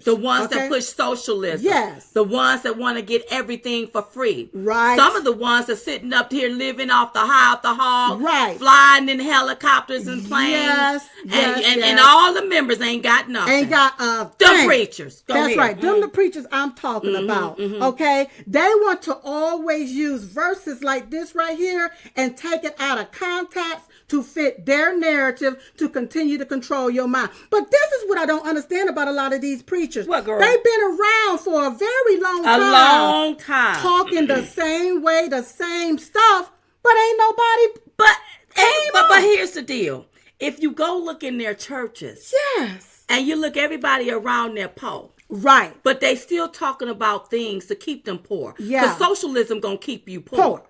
[SPEAKER 1] The ones
[SPEAKER 2] okay?
[SPEAKER 1] that push socialism.
[SPEAKER 2] Yes.
[SPEAKER 1] The ones that want to get everything for free.
[SPEAKER 2] Right.
[SPEAKER 1] Some of the ones that sitting up here living off the hog.
[SPEAKER 2] Right.
[SPEAKER 1] Flying in helicopters and planes.
[SPEAKER 2] Yes,
[SPEAKER 1] And all the members ain't got nothing.
[SPEAKER 2] Ain't got
[SPEAKER 1] the
[SPEAKER 2] thing.
[SPEAKER 1] preachers. Go
[SPEAKER 2] That's
[SPEAKER 1] ahead.
[SPEAKER 2] right. Them the preachers I'm talking about. Okay? They want to always use verses like this right here and take it out of context to fit their narrative to continue to control your mind. But this is what I don't understand about a lot of these preachers.
[SPEAKER 1] What, girl?
[SPEAKER 2] They've been around for a very long time.
[SPEAKER 1] A long time.
[SPEAKER 2] Talking the same way, the same stuff, but ain't nobody
[SPEAKER 1] But here's the deal. If you go look in their churches.
[SPEAKER 2] Yes.
[SPEAKER 1] And you look everybody around their poor.
[SPEAKER 2] Right.
[SPEAKER 1] But they still talking about things to keep them poor.
[SPEAKER 2] Yeah.
[SPEAKER 1] Because socialism going to keep you poor.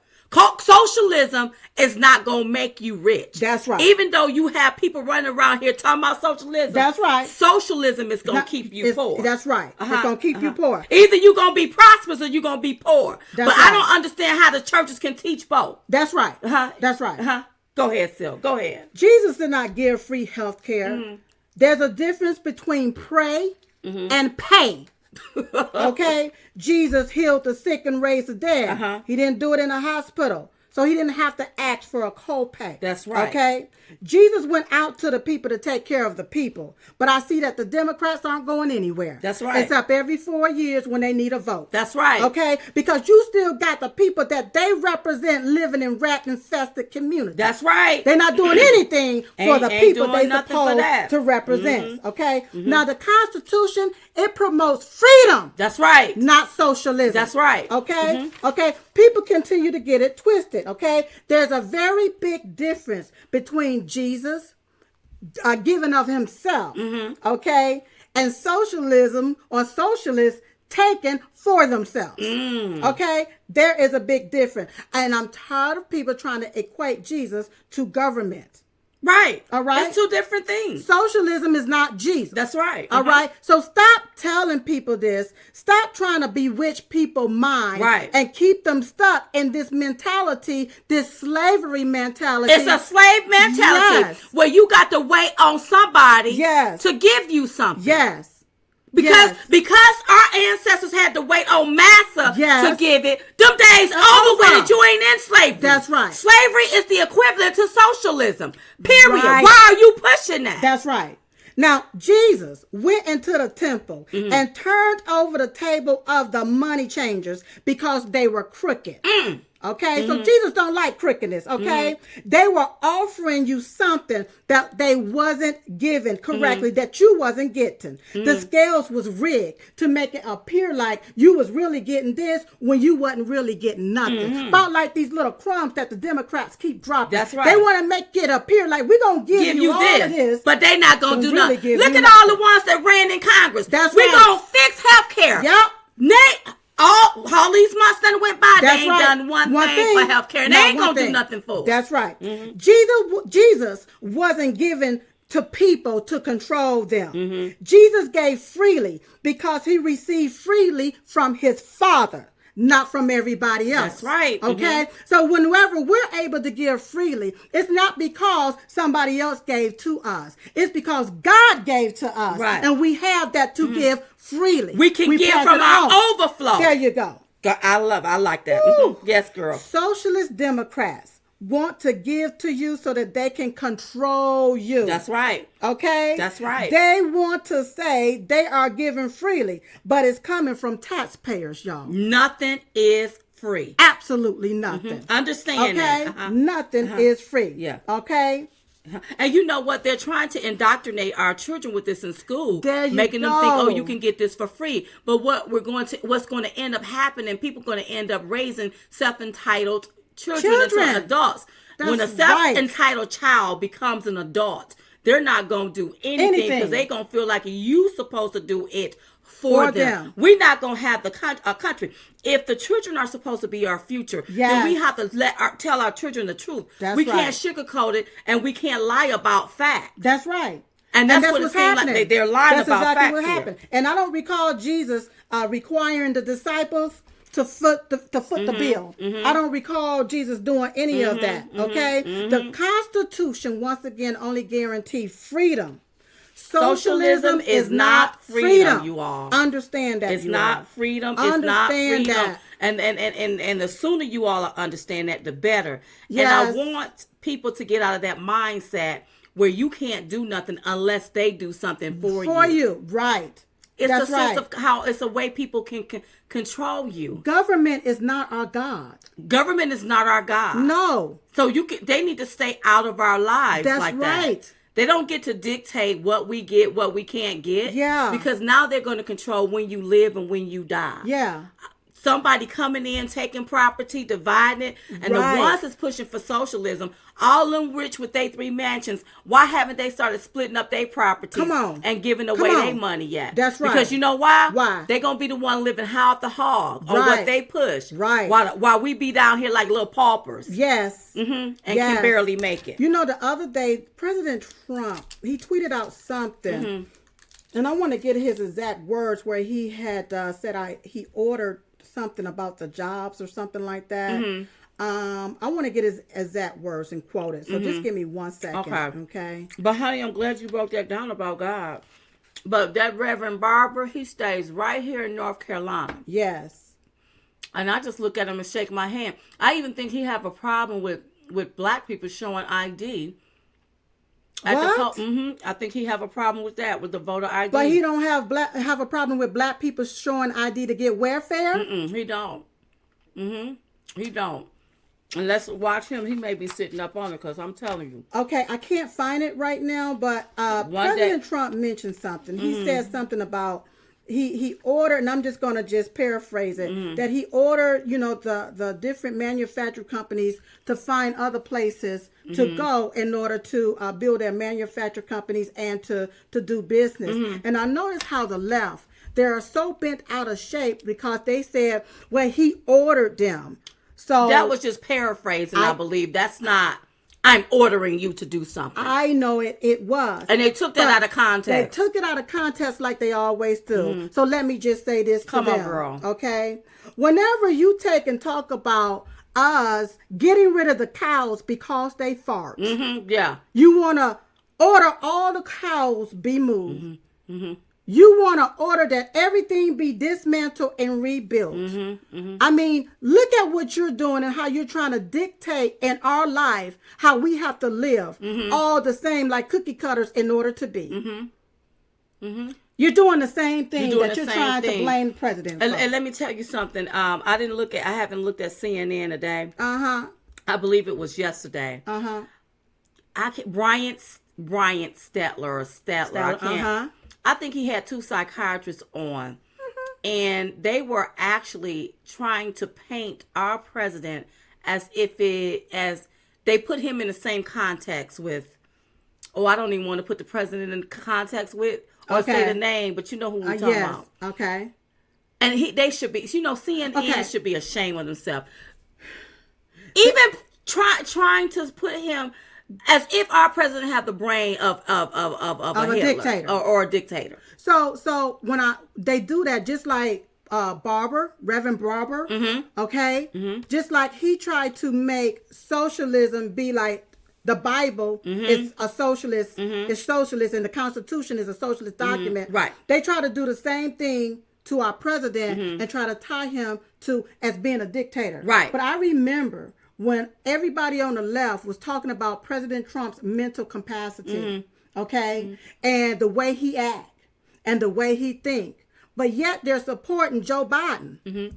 [SPEAKER 1] Socialism is not going to make you rich.
[SPEAKER 2] That's right.
[SPEAKER 1] Even though you have people running around here talking about socialism.
[SPEAKER 2] That's right.
[SPEAKER 1] Socialism is going to keep you poor.
[SPEAKER 2] That's right. It's going to keep you poor.
[SPEAKER 1] Either you're going to be prosperous or you're going to be poor.
[SPEAKER 2] That's
[SPEAKER 1] but
[SPEAKER 2] right.
[SPEAKER 1] I don't understand how the churches can teach both.
[SPEAKER 2] That's right. That's right.
[SPEAKER 1] Go ahead, Sil. Go ahead.
[SPEAKER 2] Jesus did not give free health care. There's a difference between pray and pay. Okay? Jesus healed the sick and raised the dead. He didn't do it in a hospital. So he didn't have to ask for a copay.
[SPEAKER 1] That's right.
[SPEAKER 2] Okay? Jesus went out to the people to take care of the people. But I see that the Democrats aren't going anywhere.
[SPEAKER 1] That's right.
[SPEAKER 2] Except every 4 years when they need a vote.
[SPEAKER 1] That's right.
[SPEAKER 2] Okay? Because you still got the people that they represent living in rat-infested communities.
[SPEAKER 1] That's right.
[SPEAKER 2] They're not doing anything for the people
[SPEAKER 1] doing
[SPEAKER 2] they
[SPEAKER 1] nothing for
[SPEAKER 2] supposed
[SPEAKER 1] that.
[SPEAKER 2] to represent. Okay? Now, the Constitution, it promotes freedom.
[SPEAKER 1] That's right.
[SPEAKER 2] Not socialism.
[SPEAKER 1] That's right.
[SPEAKER 2] Okay? Okay? People continue to get it twisted. Okay? There's a very big difference between Jesus giving of himself. Okay? And socialism or socialists taken for themselves. Okay? There is a big difference. And I'm tired of people trying to equate Jesus to government.
[SPEAKER 1] Right.
[SPEAKER 2] All right?
[SPEAKER 1] It's two different things.
[SPEAKER 2] Socialism is not Jesus.
[SPEAKER 1] That's right.
[SPEAKER 2] All right? So stop telling people this. Stop trying to bewitch people's mind.
[SPEAKER 1] Right.
[SPEAKER 2] And keep them stuck in this mentality, this slavery mentality.
[SPEAKER 1] It's a slave mentality
[SPEAKER 2] Yes.
[SPEAKER 1] where you got to wait on somebody
[SPEAKER 2] Yes.
[SPEAKER 1] to give you something.
[SPEAKER 2] Yes.
[SPEAKER 1] Because
[SPEAKER 2] Yes.
[SPEAKER 1] our ancestors had to wait on massa
[SPEAKER 2] Yes.
[SPEAKER 1] to give it. Them days over with it. You ain't in slavery.
[SPEAKER 2] That's right.
[SPEAKER 1] Slavery is the equivalent to socialism. Period.
[SPEAKER 2] Right.
[SPEAKER 1] Why are you pushing that?
[SPEAKER 2] That's right. Now, Jesus went into the temple and turned over the table of the money changers because they were crooked. Okay, so Jesus don't like crookedness, okay? They were offering you something that they wasn't given correctly, that you wasn't getting. The scales was rigged to make it appear like you was really getting this when you wasn't really getting nothing. About like these little crumbs that the Democrats keep dropping.
[SPEAKER 1] That's right.
[SPEAKER 2] They want to make it appear like we're going to give you all of this.
[SPEAKER 1] But they not going to do
[SPEAKER 2] really
[SPEAKER 1] nothing.
[SPEAKER 2] give
[SPEAKER 1] Look
[SPEAKER 2] you
[SPEAKER 1] at
[SPEAKER 2] nothing.
[SPEAKER 1] all the ones that ran in Congress.
[SPEAKER 2] That's
[SPEAKER 1] we
[SPEAKER 2] right.
[SPEAKER 1] going to fix health care.
[SPEAKER 2] Yep.
[SPEAKER 1] All these months that went by,
[SPEAKER 2] That's
[SPEAKER 1] they ain't
[SPEAKER 2] right.
[SPEAKER 1] done one thing for health care. And they
[SPEAKER 2] Not
[SPEAKER 1] ain't
[SPEAKER 2] one
[SPEAKER 1] going to do
[SPEAKER 2] thing.
[SPEAKER 1] nothing for it.
[SPEAKER 2] That's right. Jesus wasn't given to people to control them. Jesus gave freely because he received freely from his Father, not from everybody else.
[SPEAKER 1] That's right.
[SPEAKER 2] Okay? So whenever we're able to give freely, it's not because somebody else gave to us. It's because God gave to us.
[SPEAKER 1] Right.
[SPEAKER 2] And we have that to give freely.
[SPEAKER 1] We can give
[SPEAKER 2] pass
[SPEAKER 1] from
[SPEAKER 2] it
[SPEAKER 1] our
[SPEAKER 2] on.
[SPEAKER 1] overflow.
[SPEAKER 2] There you go.
[SPEAKER 1] I like that.
[SPEAKER 2] Woo.
[SPEAKER 1] Yes, girl.
[SPEAKER 2] Socialist Democrats want to give to you so that they can control you.
[SPEAKER 1] That's right.
[SPEAKER 2] Okay?
[SPEAKER 1] That's right.
[SPEAKER 2] They want to say they are giving freely, but it's coming from taxpayers, y'all.
[SPEAKER 1] Nothing is free.
[SPEAKER 2] Absolutely nothing.
[SPEAKER 1] Understand
[SPEAKER 2] okay?
[SPEAKER 1] that.
[SPEAKER 2] Nothing is free.
[SPEAKER 1] Yeah.
[SPEAKER 2] Okay?
[SPEAKER 1] And you know what? They're trying to indoctrinate our children with this in school, making them think, oh, you can get this for free. But what's going to end up happening? People are going to end up raising self-entitled children into adults. When a self-entitled child becomes an adult, they're not going to do anything because they're going to feel like you're supposed to do it for them. We're not going to have a country. If the children are supposed to be our future, then we have to tell our children the truth. We can't sugarcoat it, and we can't lie about facts.
[SPEAKER 2] That's right.
[SPEAKER 1] And that's what it seems like they're lying about facts. That's exactly what happened.
[SPEAKER 2] And I don't recall Jesus requiring the disciples to foot the bill. I don't recall Jesus doing any of that. Okay? The Constitution, once again, only guarantees freedom. Socialism is not freedom, you all. Understand that.
[SPEAKER 1] It's not freedom. It's not freedom. That. And the sooner you all understand that, the better. Yes. And I want people to get out of that mindset where you can't do nothing unless they do something for you.
[SPEAKER 2] For you, right.
[SPEAKER 1] It's sense of how it's a way people can control you.
[SPEAKER 2] Government is not our God.
[SPEAKER 1] Government is not our God.
[SPEAKER 2] No.
[SPEAKER 1] So they need to stay out of our lives.
[SPEAKER 2] That's
[SPEAKER 1] like
[SPEAKER 2] right.
[SPEAKER 1] That. They don't get to dictate what we get, what we can't get.
[SPEAKER 2] Yeah.
[SPEAKER 1] Because now they're going to control when you live and when you die.
[SPEAKER 2] Yeah.
[SPEAKER 1] Somebody coming in, taking property, dividing it. And the ones that's pushing for socialism, all them rich with their 3 mansions, why haven't they started splitting up their property and giving away their money yet?
[SPEAKER 2] That's right.
[SPEAKER 1] Because you know why?
[SPEAKER 2] Why?
[SPEAKER 1] They're going to be the one living high off the hog on what they push.
[SPEAKER 2] Right.
[SPEAKER 1] While we be down here like little paupers.
[SPEAKER 2] Yes.
[SPEAKER 1] And can barely make it.
[SPEAKER 2] You know, the other day, President Trump, he tweeted out something. And I want to get his exact words where he had said he ordered something about the jobs or something like that. I want to get his exact words and quote it. So just give me 1 second. Okay.
[SPEAKER 1] But honey, I'm glad you broke that down about God. But that Reverend Barber, he stays right here in North Carolina.
[SPEAKER 2] Yes.
[SPEAKER 1] And I just look at him and shake my hand. I even think he have a problem with black people showing ID.
[SPEAKER 2] What?
[SPEAKER 1] I think he have a problem with that, with the voter ID.
[SPEAKER 2] But he don't have a problem with black people showing ID to get welfare?
[SPEAKER 1] He don't. He don't. And let's watch him. He may be sitting up on it because I'm telling you.
[SPEAKER 2] Okay, I can't find it right now, but President Trump mentioned something. He said something about he ordered, and I'm just going to paraphrase it, that he ordered, the different manufacturing companies to find other places to go in order to build their manufacturing companies and to do business. And I noticed how the left, they are so bent out of shape because they said, well, he ordered them. So
[SPEAKER 1] that was just paraphrasing, I believe. That's not, I'm ordering you to do something.
[SPEAKER 2] I know it was.
[SPEAKER 1] And they took that out of context.
[SPEAKER 2] They took it out of context like they always do. So let me just say this to them.
[SPEAKER 1] Come on, girl.
[SPEAKER 2] Okay? Whenever you take and talk about us getting rid of the cows because they fart.
[SPEAKER 1] Yeah.
[SPEAKER 2] You want to order all the cows be moved. You want to order that everything be dismantled and rebuilt. I mean, look at what you're doing and how you're trying to dictate in our life how we have to live. All the same like cookie cutters in order to be. You're doing the same thing that you're trying to blame the president for.
[SPEAKER 1] And let me tell you something. I haven't looked at CNN today. I believe it was yesterday. Bryant Stetler or Statler. I can't. I think he had 2 psychiatrists on, and they were actually trying to paint our president as they put him in the same context with. Oh, I don't even want to put the president in context with or say the name, but you know who we're talking about.
[SPEAKER 2] Okay.
[SPEAKER 1] And they should be, CNN should be ashamed of themselves. Even trying to put him as if our president had the brain of a
[SPEAKER 2] dictator
[SPEAKER 1] or a dictator.
[SPEAKER 2] So when they do that, just like Barber, Reverend Barber, okay, just like he tried to make socialism be like the Bible is a socialist, is socialist, and the Constitution is a socialist document.
[SPEAKER 1] Right.
[SPEAKER 2] They try to do the same thing to our president and try to tie him to as being a dictator.
[SPEAKER 1] Right.
[SPEAKER 2] But I remember when everybody on the left was talking about President Trump's mental capacity, okay, and the way he act and the way he think, but yet they're supporting Joe Biden.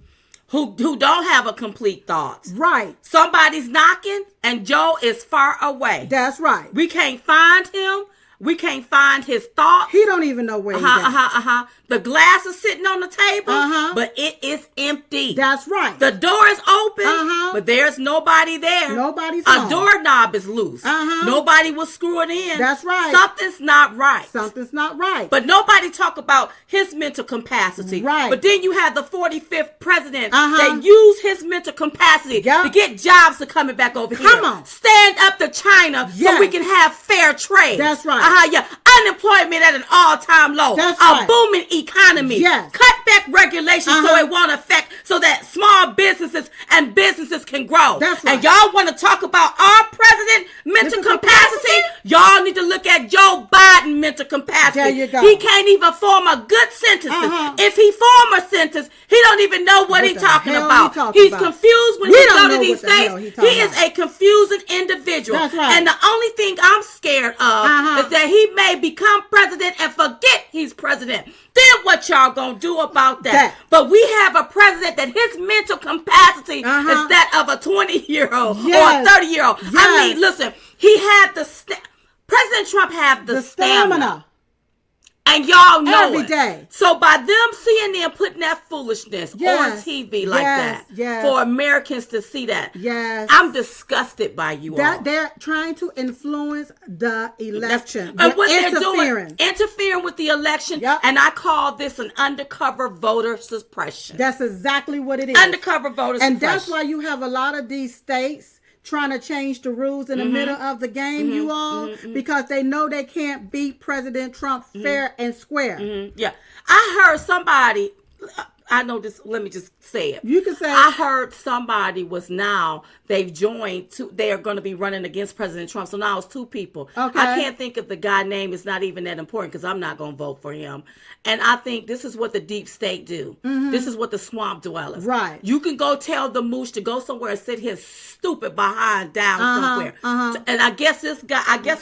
[SPEAKER 1] Who don't have a complete thought.
[SPEAKER 2] Right.
[SPEAKER 1] Somebody's knocking and Joe is far away.
[SPEAKER 2] That's right.
[SPEAKER 1] We can't find him. We can't find his thoughts.
[SPEAKER 2] He don't even know where he's at.
[SPEAKER 1] The glass is sitting on the table, but it is empty.
[SPEAKER 2] That's right.
[SPEAKER 1] The door is open, but there's nobody there.
[SPEAKER 2] Nobody's
[SPEAKER 1] A
[SPEAKER 2] home.
[SPEAKER 1] doorknob is loose. Nobody will screw it in.
[SPEAKER 2] That's right.
[SPEAKER 1] Something's not right.
[SPEAKER 2] Something's not right.
[SPEAKER 1] But nobody talk about his mental capacity.
[SPEAKER 2] Right.
[SPEAKER 1] But then you have the 45th president that used his mental capacity to get jobs to coming back over here.
[SPEAKER 2] Come on.
[SPEAKER 1] Stand up to China so we can have fair trade.
[SPEAKER 2] That's right.
[SPEAKER 1] Unemployment at an all-time low.
[SPEAKER 2] That's
[SPEAKER 1] a
[SPEAKER 2] right.
[SPEAKER 1] booming economy.
[SPEAKER 2] Yes.
[SPEAKER 1] Cut back regulations so it won't affect, so that small businesses and businesses can grow.
[SPEAKER 2] That's right.
[SPEAKER 1] And y'all want to talk about our president mental capacity? Y'all need to look at Joe Biden mental capacity.
[SPEAKER 2] There you go.
[SPEAKER 1] He can't even form a good sentence. If he form a sentence, he don't even know what he's talking about. He's confused when he go to these states. He is a confusing individual.
[SPEAKER 2] That's right.
[SPEAKER 1] And the only thing I'm scared of is that he may become president and forget he's president. Then what y'all gonna do about that? But we have a president that his mental capacity is that of a 20-year-old or a 30-year-old.
[SPEAKER 2] Yes.
[SPEAKER 1] I mean, listen, he had President Trump had the stamina. And y'all know
[SPEAKER 2] every day.
[SPEAKER 1] So by them seeing them putting that foolishness on TV like that, for Americans to see that, I'm disgusted by you all.
[SPEAKER 2] They're trying to influence the election.
[SPEAKER 1] And what they're doing, interfering with the election, and I call this an undercover voter suppression.
[SPEAKER 2] That's exactly what it is.
[SPEAKER 1] Undercover voter suppression.
[SPEAKER 2] And that's why you have a lot of these states trying to change the rules in the middle of the game, you all, because they know they can't beat President Trump fair and square.
[SPEAKER 1] Yeah. I heard somebody, I know this, let me just say it.
[SPEAKER 2] You can say
[SPEAKER 1] I heard somebody was they've joined, they are going to be running against President Trump. So now it's two people.
[SPEAKER 2] Okay.
[SPEAKER 1] I can't think of the guy's name. It's not even that important because I'm not going to vote for him. And I think this is what the deep state do. This is what the swamp dwellers.
[SPEAKER 2] Right.
[SPEAKER 1] You can go tell the moosh to go somewhere and sit his stupid behind down somewhere. And I guess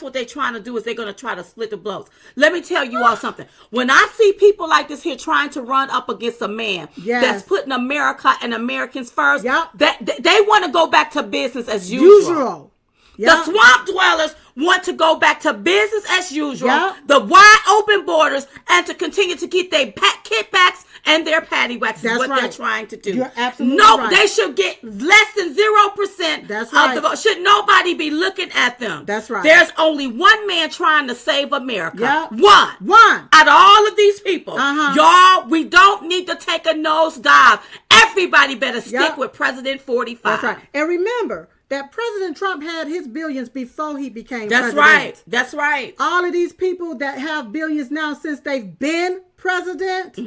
[SPEAKER 1] what they're trying to do is they're going to try to split the blows. Let me tell you all something. When I see people like this here trying to run up against a man that's putting America and Americans first, that they want to go back to business as usual. The swamp dwellers want to go back to business as usual, the wide open borders, and to continue to get their kickbacks and their patty whacks is what they're trying to do.
[SPEAKER 2] You're absolutely right.
[SPEAKER 1] They should get less than 0% of the vote. Should nobody be looking at them?
[SPEAKER 2] That's right.
[SPEAKER 1] There's only one man trying to save America.
[SPEAKER 2] One.
[SPEAKER 1] Out of all of these people. Y'all, we don't need to take a nosedive. Everybody better stick with President 45.
[SPEAKER 2] That's right. And remember that President Trump had his billions before he became president.
[SPEAKER 1] That's right.
[SPEAKER 2] All of these people that have billions now since they've been president,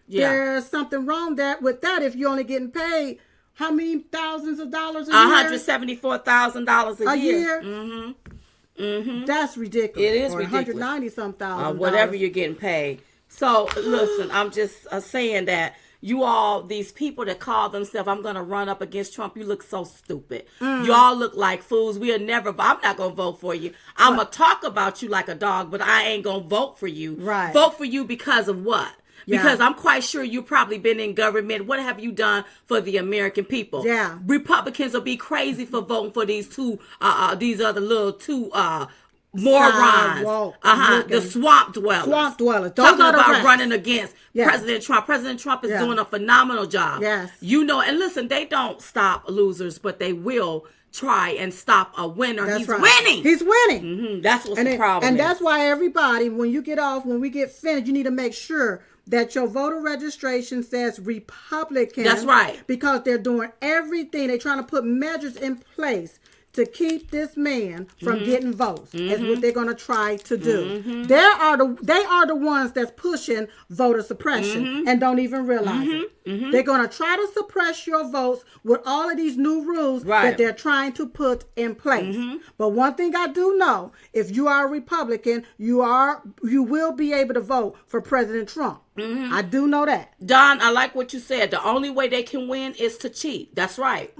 [SPEAKER 2] there's something wrong with that if you're only getting paid how many thousands of dollars a year?
[SPEAKER 1] $174,000 a year.
[SPEAKER 2] That's ridiculous.
[SPEAKER 1] It is ridiculous.
[SPEAKER 2] 190-some thousand.
[SPEAKER 1] Whatever you're getting paid. So listen, I'm just saying that you all, these people that call themselves, I'm going to run up against Trump, you look so stupid. Y'all look like fools. I'm not going to vote for you. I'm going to talk about you like a dog, but I ain't going to vote for you.
[SPEAKER 2] Right.
[SPEAKER 1] Vote for you because of what? Because I'm quite sure you've probably been in government. What have you done for the American people?
[SPEAKER 2] Yeah.
[SPEAKER 1] Republicans will be crazy for voting for these other little morons. The swamp dwellers.
[SPEAKER 2] Swamp dwellers.
[SPEAKER 1] Talking about running against President Trump. President Trump is doing a phenomenal job.
[SPEAKER 2] Yes.
[SPEAKER 1] You know, and listen, they don't stop losers, but they will try and stop a winner.
[SPEAKER 2] That's
[SPEAKER 1] He's
[SPEAKER 2] right.
[SPEAKER 1] winning.
[SPEAKER 2] He's winning.
[SPEAKER 1] That's what's the problem.
[SPEAKER 2] And that's why everybody, when we get finished, you need to make sure that your voter registration says Republican.
[SPEAKER 1] That's right.
[SPEAKER 2] Because they're doing everything. They're trying to put measures in place to keep this man from getting votes. Is what they're going to try to do. They are the ones that's pushing voter suppression and don't even realize it. They're going to try to suppress your votes with all of these new rules that they're trying to put in place. But one thing I do know, if you are a Republican, you will be able to vote for President Trump. I do know that.
[SPEAKER 1] Don, I like what you said. The only way they can win is to cheat. That's right.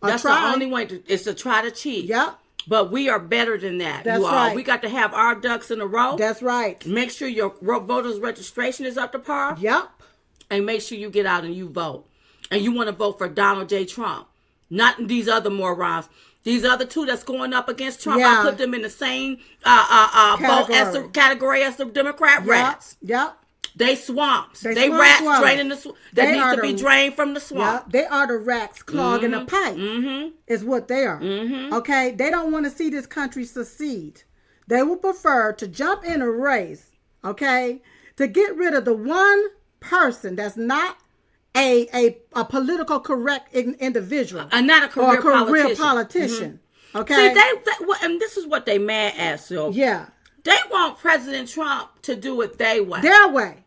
[SPEAKER 1] That's the only way is to try to cheat.
[SPEAKER 2] Yep.
[SPEAKER 1] But we are better than that.
[SPEAKER 2] That's right.
[SPEAKER 1] We got to have our ducks in a row.
[SPEAKER 2] That's right.
[SPEAKER 1] Make sure your voters registration is up to par.
[SPEAKER 2] Yep.
[SPEAKER 1] And make sure you get out and you vote. And you want to vote for Donald J. Trump. Not these other morons. These other two that's going up against Trump, I put them in the same category as the Democrat rats.
[SPEAKER 2] Yep.
[SPEAKER 1] They swamps. They rats draining the swamp. That needs to be drained from the swamp.
[SPEAKER 2] Yep. They are the rats clogging the pipe. Is what they are. Okay? They don't want to see this country succeed. They will prefer to jump in a race, okay, to get rid of the one person that's not a political correct individual.
[SPEAKER 1] And not a career
[SPEAKER 2] politician. Okay?
[SPEAKER 1] See, and this is what they mad at, so.
[SPEAKER 2] Yeah.
[SPEAKER 1] They want President Trump to do it their way.
[SPEAKER 2] Their way.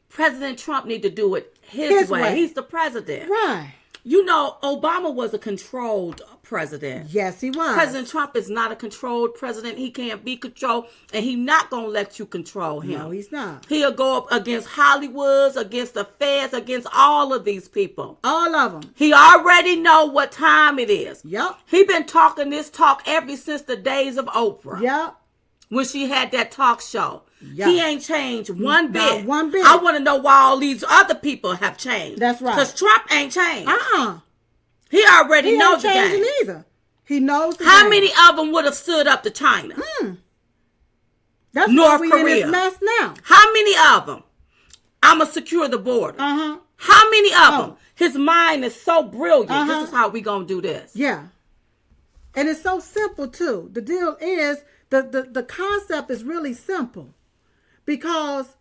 [SPEAKER 1] President Trump need to do it his way. He's the president.
[SPEAKER 2] Right.
[SPEAKER 1] You know, Obama was a controlled president.
[SPEAKER 2] Yes, he was.
[SPEAKER 1] President Trump is not a controlled president. He can't be controlled, and he's not going to let you control him.
[SPEAKER 2] No, he's not.
[SPEAKER 1] He'll go up against Hollywoods, against the feds, against all of these people.
[SPEAKER 2] All of them.
[SPEAKER 1] He already know what time it is.
[SPEAKER 2] Yep.
[SPEAKER 1] He been talking this talk ever since the days of Oprah.
[SPEAKER 2] Yep.
[SPEAKER 1] When she had that talk show.
[SPEAKER 2] Yep.
[SPEAKER 1] He ain't changed one bit.
[SPEAKER 2] Not one bit.
[SPEAKER 1] I want to know why all these other people have changed.
[SPEAKER 2] That's right.
[SPEAKER 1] Because Trump ain't changed.
[SPEAKER 2] Uh-uh.
[SPEAKER 1] He already knows the game.
[SPEAKER 2] He ain't changing either. He knows the
[SPEAKER 1] How
[SPEAKER 2] game.
[SPEAKER 1] many of them would have stood up to China?
[SPEAKER 2] That's
[SPEAKER 1] North
[SPEAKER 2] why we
[SPEAKER 1] Korea.
[SPEAKER 2] in this mess now.
[SPEAKER 1] How many of them? I'ma secure the border.
[SPEAKER 2] Uh-huh.
[SPEAKER 1] How many of them? His mind is so brilliant.
[SPEAKER 2] Uh-huh.
[SPEAKER 1] This is how we gonna do this.
[SPEAKER 2] Yeah. And it's so simple too. The deal is the concept is really simple. Because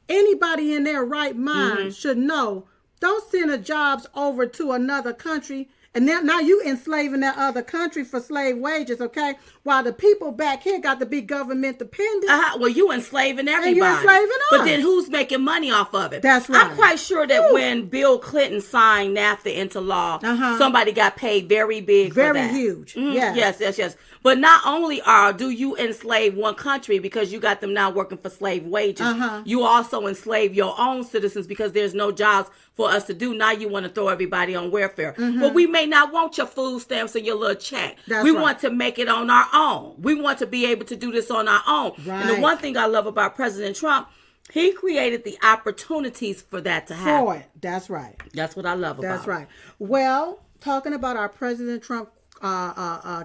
[SPEAKER 2] anybody in their right mind should know, don't send the jobs over to another country. And now you enslaving that other country for slave wages, okay? While the people back here got to be government dependent.
[SPEAKER 1] Well, you enslaving everybody.
[SPEAKER 2] And you're enslaving us.
[SPEAKER 1] But then who's making money off of it?
[SPEAKER 2] That's right.
[SPEAKER 1] I'm quite sure that when Bill Clinton signed NAFTA into law, somebody got paid very big for that.
[SPEAKER 2] Very huge.
[SPEAKER 1] Yes. But not only do you enslave one country because you got them now working for slave wages, you also enslave your own citizens because there's no jobs for us to do. Now you want to throw everybody on welfare. But we may not want your food stamps and your little check. We want to make it on our own. We want to be able to do this on our own. Right. And the one thing I love about President Trump, he created the opportunities for that to happen.
[SPEAKER 2] For it. That's right.
[SPEAKER 1] That's what I love about it.
[SPEAKER 2] That's right. Well, talking about our President Trump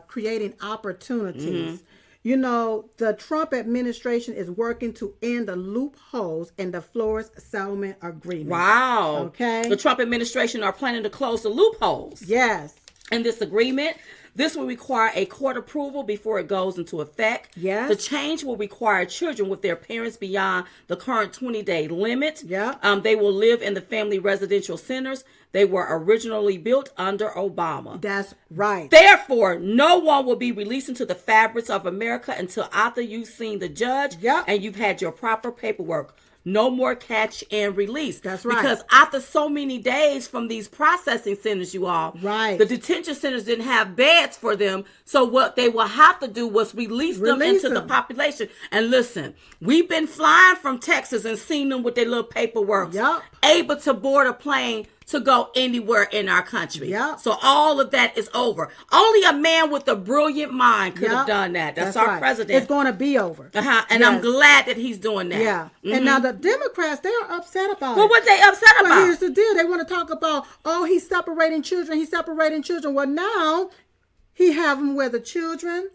[SPEAKER 2] creating opportunities, you know, the Trump administration is working to end the loopholes in the Flores Settlement Agreement.
[SPEAKER 1] Wow.
[SPEAKER 2] Okay.
[SPEAKER 1] The Trump administration are planning to close the loopholes.
[SPEAKER 2] Yes.
[SPEAKER 1] In this agreement, this will require a court approval before it goes into effect.
[SPEAKER 2] Yes.
[SPEAKER 1] The change will require children with their parents beyond the current 20-day limit.
[SPEAKER 2] Yeah.
[SPEAKER 1] They will live in the family residential centers. They were originally built under Obama.
[SPEAKER 2] That's right.
[SPEAKER 1] Therefore, no one will be released into the fabrics of America until after you've seen the judge and you've had your proper paperwork. No more catch and release.
[SPEAKER 2] That's right.
[SPEAKER 1] Because after so many days from these processing centers, you all, the detention centers didn't have beds for them. So what they will have to do was release them into the population. And listen, we've been flying from Texas and seen them with their little paperwork, able to board a plane to go anywhere in our country. So all of that is over. Only a man with a brilliant mind could have done that. That's our president.
[SPEAKER 2] It's going to be over.
[SPEAKER 1] And I'm glad that he's doing that.
[SPEAKER 2] Yeah. And now the Democrats, they are upset about it.
[SPEAKER 1] Well, what they upset about?
[SPEAKER 2] Well, here's the deal. They want to talk about, he's separating children. He's separating children. Well, now he have them where the children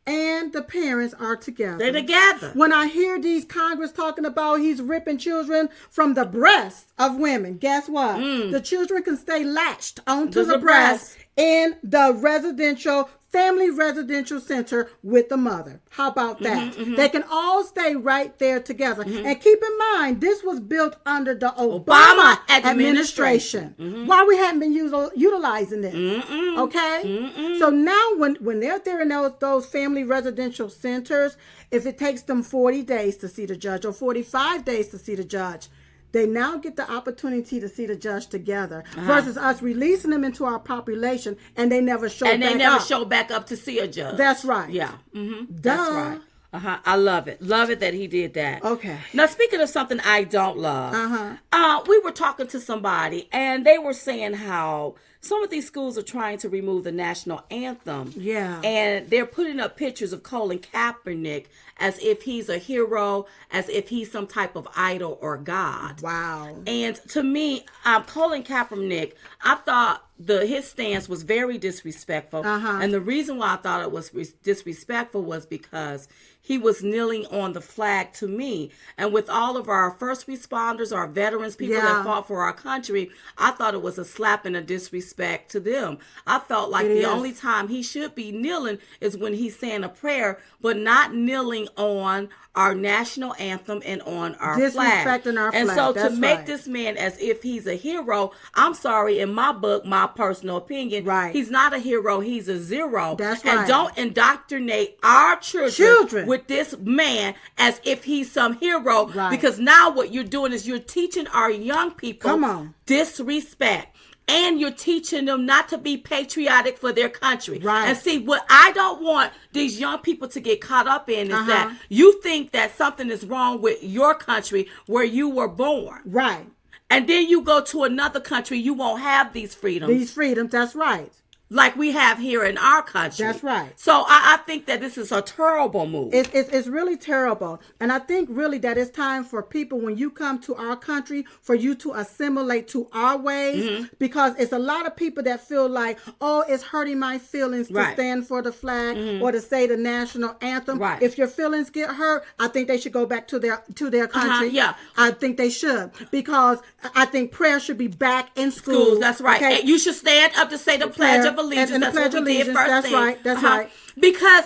[SPEAKER 2] and the parents are together.
[SPEAKER 1] They're together.
[SPEAKER 2] When I hear these Congress talking about he's ripping children from the breasts of women, guess what? The children can stay latched onto the breast in the family residential center with the mother. How about that? They can all stay right there together. And keep in mind, this was built under the Obama administration. Why we hadn't been utilizing this? Okay? So now when they're there in those family residential centers, if it takes them 40 days to see the judge or 45 days to see the judge, they now get the opportunity to see the judge together versus us releasing them into our population and they never show back up.
[SPEAKER 1] And they never show back up to see a judge.
[SPEAKER 2] That's right.
[SPEAKER 1] Yeah. That's right. I love it. Love it that he did that.
[SPEAKER 2] Okay.
[SPEAKER 1] Now, speaking of something I don't love, We were talking to somebody, and they were saying how some of these schools are trying to remove the national anthem.
[SPEAKER 2] Yeah.
[SPEAKER 1] And they're putting up pictures of Colin Kaepernick as if he's a hero, as if he's some type of idol or god.
[SPEAKER 2] Wow.
[SPEAKER 1] And to me, Colin Kaepernick, I thought his stance was very disrespectful. And the reason why I thought it was disrespectful was because he was kneeling on the flag to me. And with all of our first responders, our veterans, people that fought for our country, I thought it was a slap and a disrespect to them. I felt like the only time he should be kneeling is when he's saying a prayer, but not kneeling on our national anthem and on our flag.
[SPEAKER 2] Disrespecting our
[SPEAKER 1] and
[SPEAKER 2] flag.
[SPEAKER 1] so
[SPEAKER 2] That's
[SPEAKER 1] to make
[SPEAKER 2] right.
[SPEAKER 1] this man as if he's a hero, I'm sorry, in my book, my personal opinion,
[SPEAKER 2] Right.
[SPEAKER 1] he's not a hero, he's a zero.
[SPEAKER 2] That's
[SPEAKER 1] and
[SPEAKER 2] right.
[SPEAKER 1] don't indoctrinate our children with this man as if he's some hero.
[SPEAKER 2] Right.
[SPEAKER 1] Because now what you're doing is you're teaching our young people
[SPEAKER 2] Come on.
[SPEAKER 1] disrespect. And you're teaching them not to be patriotic for their country.
[SPEAKER 2] Right.
[SPEAKER 1] And see, what I don't want these young people to get caught up in is that you think that something is wrong with your country where you were born.
[SPEAKER 2] Right.
[SPEAKER 1] And then you go to another country, you won't have these freedoms.
[SPEAKER 2] These freedoms, that's right.
[SPEAKER 1] Like we have here in our country.
[SPEAKER 2] That's right.
[SPEAKER 1] So I think that this is a terrible move.
[SPEAKER 2] It's really terrible. And I think really that it's time for people, when you come to our country, for you to assimilate to our ways, because it's a lot of people that feel like, oh, it's hurting my feelings to stand for the flag or to say the national anthem.
[SPEAKER 1] Right.
[SPEAKER 2] If your feelings get hurt, I think they should go back to their country.
[SPEAKER 1] Yeah.
[SPEAKER 2] I think they should, because I think prayer should be back in schools.
[SPEAKER 1] That's right.
[SPEAKER 2] Okay?
[SPEAKER 1] And you should stand up to say the Pledge of Allegiance.
[SPEAKER 2] And the
[SPEAKER 1] That's
[SPEAKER 2] Pledge
[SPEAKER 1] what
[SPEAKER 2] of
[SPEAKER 1] we did
[SPEAKER 2] Allegiance.
[SPEAKER 1] first
[SPEAKER 2] That's
[SPEAKER 1] thing.
[SPEAKER 2] right. That's right.
[SPEAKER 1] Because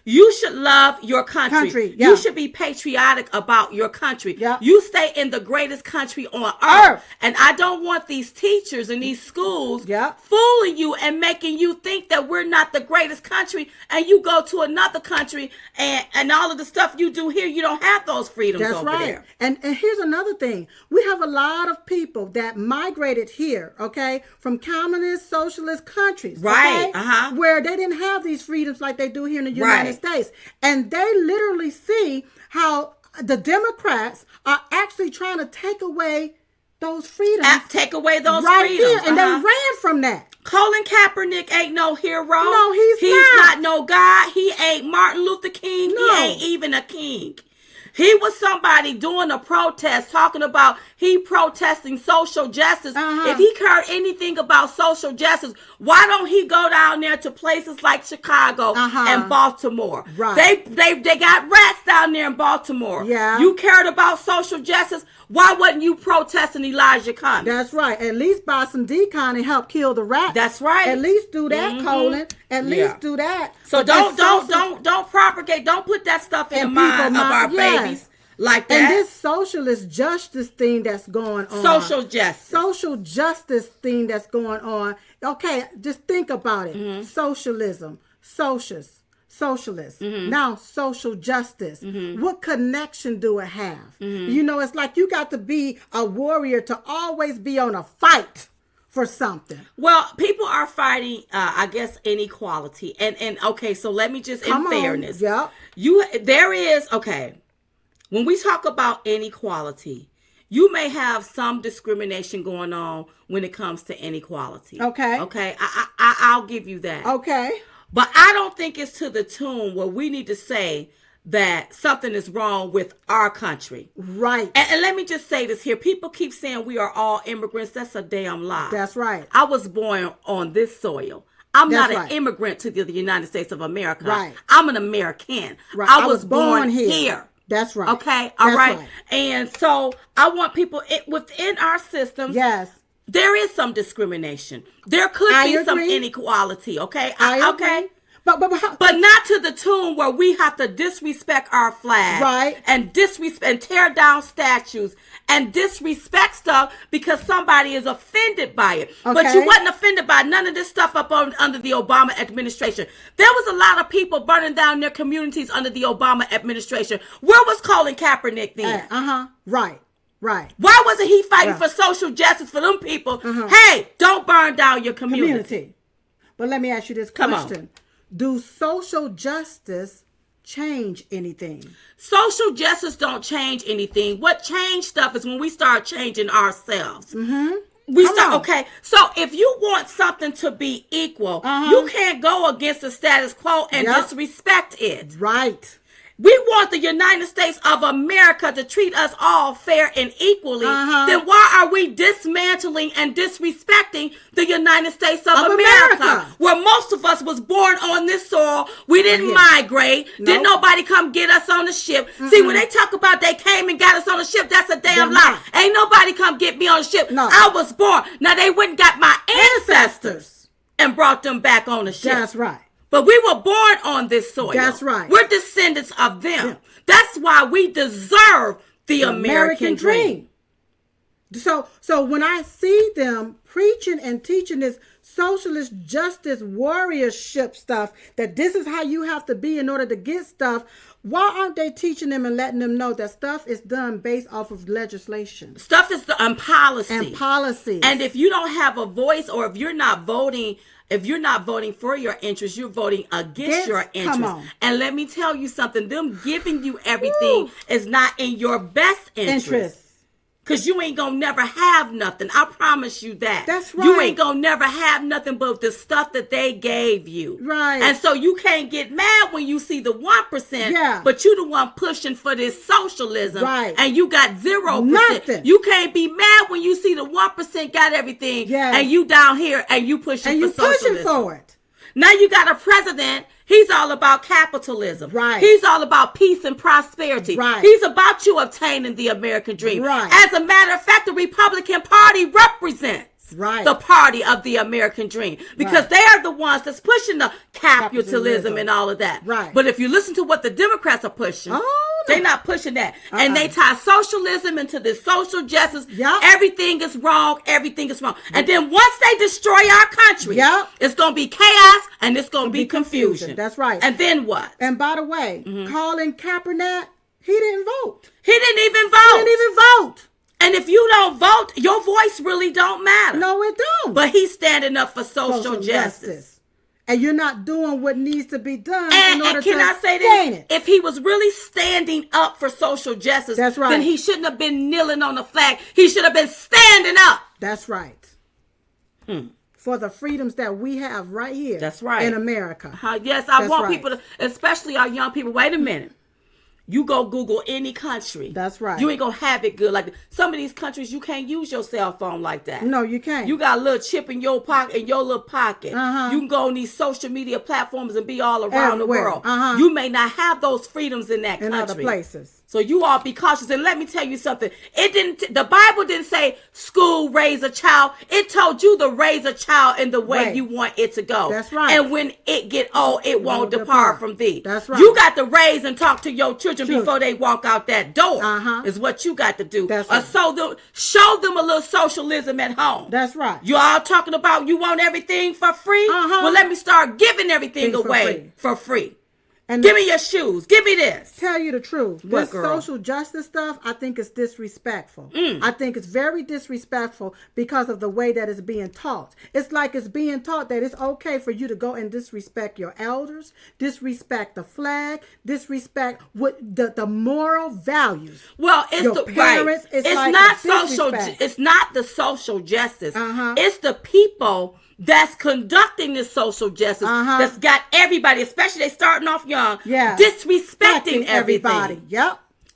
[SPEAKER 1] you should love your country.
[SPEAKER 2] Yeah.
[SPEAKER 1] You should be patriotic about your country.
[SPEAKER 2] Yeah.
[SPEAKER 1] You stay in the greatest country on earth. And I don't want these teachers in these schools fooling you and making you think that we're not the greatest country, and you go to another country and all of the stuff you do here, you don't have those freedoms over there.
[SPEAKER 2] And here's another thing. We have a lot of people that migrated here, okay, from communist, socialist countries,
[SPEAKER 1] Right.
[SPEAKER 2] okay, where they didn't have these freedoms like they do here in the United States. And they literally see how the Democrats are actually trying to take away those freedoms.
[SPEAKER 1] Take away those
[SPEAKER 2] right
[SPEAKER 1] freedoms.
[SPEAKER 2] here. And they ran from that.
[SPEAKER 1] Colin Kaepernick ain't no hero.
[SPEAKER 2] No, he's
[SPEAKER 1] not no God. He ain't Martin Luther King.
[SPEAKER 2] No.
[SPEAKER 1] He ain't even a king. He was somebody doing a protest, talking about he protesting social justice. If he cared anything about social justice, why don't he go down there to places like Chicago and Baltimore?
[SPEAKER 2] Right.
[SPEAKER 1] They got rats down there in Baltimore.
[SPEAKER 2] Yeah.
[SPEAKER 1] You cared about social justice. Why wasn't you protesting Elijah Cummings?
[SPEAKER 2] That's right. At least buy some decon and help kill the rats.
[SPEAKER 1] That's right.
[SPEAKER 2] At least do that, Colin. At least do that.
[SPEAKER 1] So
[SPEAKER 2] But
[SPEAKER 1] don't propagate. Don't put that stuff in the mind of our babies like that.
[SPEAKER 2] And this socialist justice thing that's going on.
[SPEAKER 1] Social justice.
[SPEAKER 2] Social justice thing that's going on. Okay, just think about it. Socialism, socialist. Now social justice. What connection do it have? You know, it's like you got to be a warrior to always be on a fight for something.
[SPEAKER 1] Well, people are fighting, I guess, inequality. And okay, so let me just, in fairness. There is, okay, when we talk about inequality, you may have some discrimination going on when it comes to inequality.
[SPEAKER 2] Okay.
[SPEAKER 1] Okay, I'll give you that.
[SPEAKER 2] Okay.
[SPEAKER 1] But I don't think it's to the tune where we need to say that something is wrong with our country.
[SPEAKER 2] Right.
[SPEAKER 1] And let me just say this here. People keep saying we are all immigrants. That's a damn lie.
[SPEAKER 2] That's right.
[SPEAKER 1] I was born on this soil. I'm
[SPEAKER 2] That's
[SPEAKER 1] not
[SPEAKER 2] right.
[SPEAKER 1] an immigrant to the United States of America.
[SPEAKER 2] Right.
[SPEAKER 1] I'm an American.
[SPEAKER 2] Right.
[SPEAKER 1] I was born here.
[SPEAKER 2] That's right.
[SPEAKER 1] Okay. All
[SPEAKER 2] That's
[SPEAKER 1] right. And so I want people within our systems.
[SPEAKER 2] Yes.
[SPEAKER 1] There is some discrimination. There could be some inequality. Okay.
[SPEAKER 2] I
[SPEAKER 1] okay.
[SPEAKER 2] agree. But
[SPEAKER 1] not to the tune where we have to disrespect our flag,
[SPEAKER 2] right?
[SPEAKER 1] And disrespect and tear down statues and disrespect stuff because somebody is offended by it.
[SPEAKER 2] Okay.
[SPEAKER 1] But you wasn't offended by none of this stuff under the Obama administration. There was a lot of people burning down their communities under the Obama administration. Where was Colin Kaepernick then?
[SPEAKER 2] Right. Right.
[SPEAKER 1] Why wasn't he fighting for social justice for them people? Hey, don't burn down your community.
[SPEAKER 2] But let me ask you this question. Do social justice change anything.
[SPEAKER 1] Social justice don't change anything. What change stuff is when we start changing ourselves. Okay, so if you want something to be equal, you can't go against the status quo and disrespect it.
[SPEAKER 2] Right.
[SPEAKER 1] We want the United States of America to treat us all fair and equally. Then why are we dismantling and disrespecting the United States of America? Where most of us was born on this soil. We didn't migrate. Nope. Didn't nobody come get us on the ship. See, when they talk about they came and got us on the ship, that's a damn lie. Ain't nobody come get me on the ship. No. I was born. Now they went and got my ancestors and brought them back on the ship.
[SPEAKER 2] That's right.
[SPEAKER 1] But we were born on this soil.
[SPEAKER 2] That's right.
[SPEAKER 1] We're descendants of them. Yeah. That's why we deserve the American dream.
[SPEAKER 2] So when I see them preaching and teaching this socialist justice warriorship stuff, that this is how you have to be in order to get stuff, why aren't they teaching them and letting them know that stuff is done based off of legislation?
[SPEAKER 1] Stuff is policy.
[SPEAKER 2] And policy.
[SPEAKER 1] And if you don't have a voice, or if you're not voting for your interests, you're voting against your interests.
[SPEAKER 2] Come on.
[SPEAKER 1] And let me tell you something, them giving you everything is not in your best interest. Because you ain't going to never have nothing. I promise you that.
[SPEAKER 2] That's right.
[SPEAKER 1] You ain't going to never have nothing but the stuff that they gave you.
[SPEAKER 2] Right.
[SPEAKER 1] And so you can't get mad when you see the 1%, but you the one pushing for this socialism.
[SPEAKER 2] Right.
[SPEAKER 1] And you got 0%.
[SPEAKER 2] Nothing.
[SPEAKER 1] You can't be mad when you see the 1% got everything, and you down here and you pushing for socialism.
[SPEAKER 2] Pushing for it.
[SPEAKER 1] Now you got a president. He's all about capitalism.
[SPEAKER 2] Right.
[SPEAKER 1] He's all about peace and prosperity.
[SPEAKER 2] Right.
[SPEAKER 1] He's about you obtaining the American dream.
[SPEAKER 2] Right.
[SPEAKER 1] As a matter of fact, the Republican Party represents the party of the American dream, because they are the ones that's pushing the capitalism and all of that.
[SPEAKER 2] Right.
[SPEAKER 1] But if you listen to what the Democrats are pushing, they're not pushing that. And they tie socialism into this social justice. Everything is wrong. Everything is wrong. And then once they destroy our country, it's going to be chaos and it's going to be confusion.
[SPEAKER 2] That's right.
[SPEAKER 1] And then what?
[SPEAKER 2] And by the way, Colin Kaepernick, he didn't vote.
[SPEAKER 1] He didn't even vote. And if you don't vote, your voice really don't matter.
[SPEAKER 2] No, it don't.
[SPEAKER 1] But he's standing up for social justice.
[SPEAKER 2] And you're not doing what needs to be done
[SPEAKER 1] and,
[SPEAKER 2] in order
[SPEAKER 1] and can
[SPEAKER 2] to
[SPEAKER 1] I say
[SPEAKER 2] gain
[SPEAKER 1] this?
[SPEAKER 2] it.
[SPEAKER 1] If he was really standing up for social justice,
[SPEAKER 2] that's right,
[SPEAKER 1] then he shouldn't have been kneeling on the flag. He should have been standing up.
[SPEAKER 2] That's right. For the freedoms that we have right here.
[SPEAKER 1] That's right.
[SPEAKER 2] In America.
[SPEAKER 1] Yes, I want people to, especially our young people, wait a minute. You go Google any country.
[SPEAKER 2] That's right.
[SPEAKER 1] You ain't gonna have it good. Like some of these countries, you can't use your cell phone like that.
[SPEAKER 2] No, you can't.
[SPEAKER 1] You got a little chip in your pocket, You can go on these social media platforms and be all around the world. You may not have those freedoms in that country.
[SPEAKER 2] In other places.
[SPEAKER 1] So you all be cautious. And let me tell you something. The Bible didn't say school raise a child. It told you to raise a child in the way you want it to go.
[SPEAKER 2] That's right.
[SPEAKER 1] And when it get old, it won't depart from thee.
[SPEAKER 2] That's right.
[SPEAKER 1] You got to raise and talk to your children before they walk out that door. Is what you got to do.
[SPEAKER 2] That's right.
[SPEAKER 1] Show them a little socialism at home.
[SPEAKER 2] That's right.
[SPEAKER 1] You all talking about you want everything for free? Well, let me start giving everything away for free. And give me your shoes. Give me this.
[SPEAKER 2] Tell you the truth. This social justice stuff, I think is disrespectful. I think it's very disrespectful because of the way that it's being taught. It's like it's being taught that it's okay for you to go and disrespect your elders, disrespect the flag, disrespect what the moral values.
[SPEAKER 1] Well, it's your parents. Right. It's not the social justice. It's the people that's conducting this social justice that's got everybody, especially they starting off young, disrespecting everybody.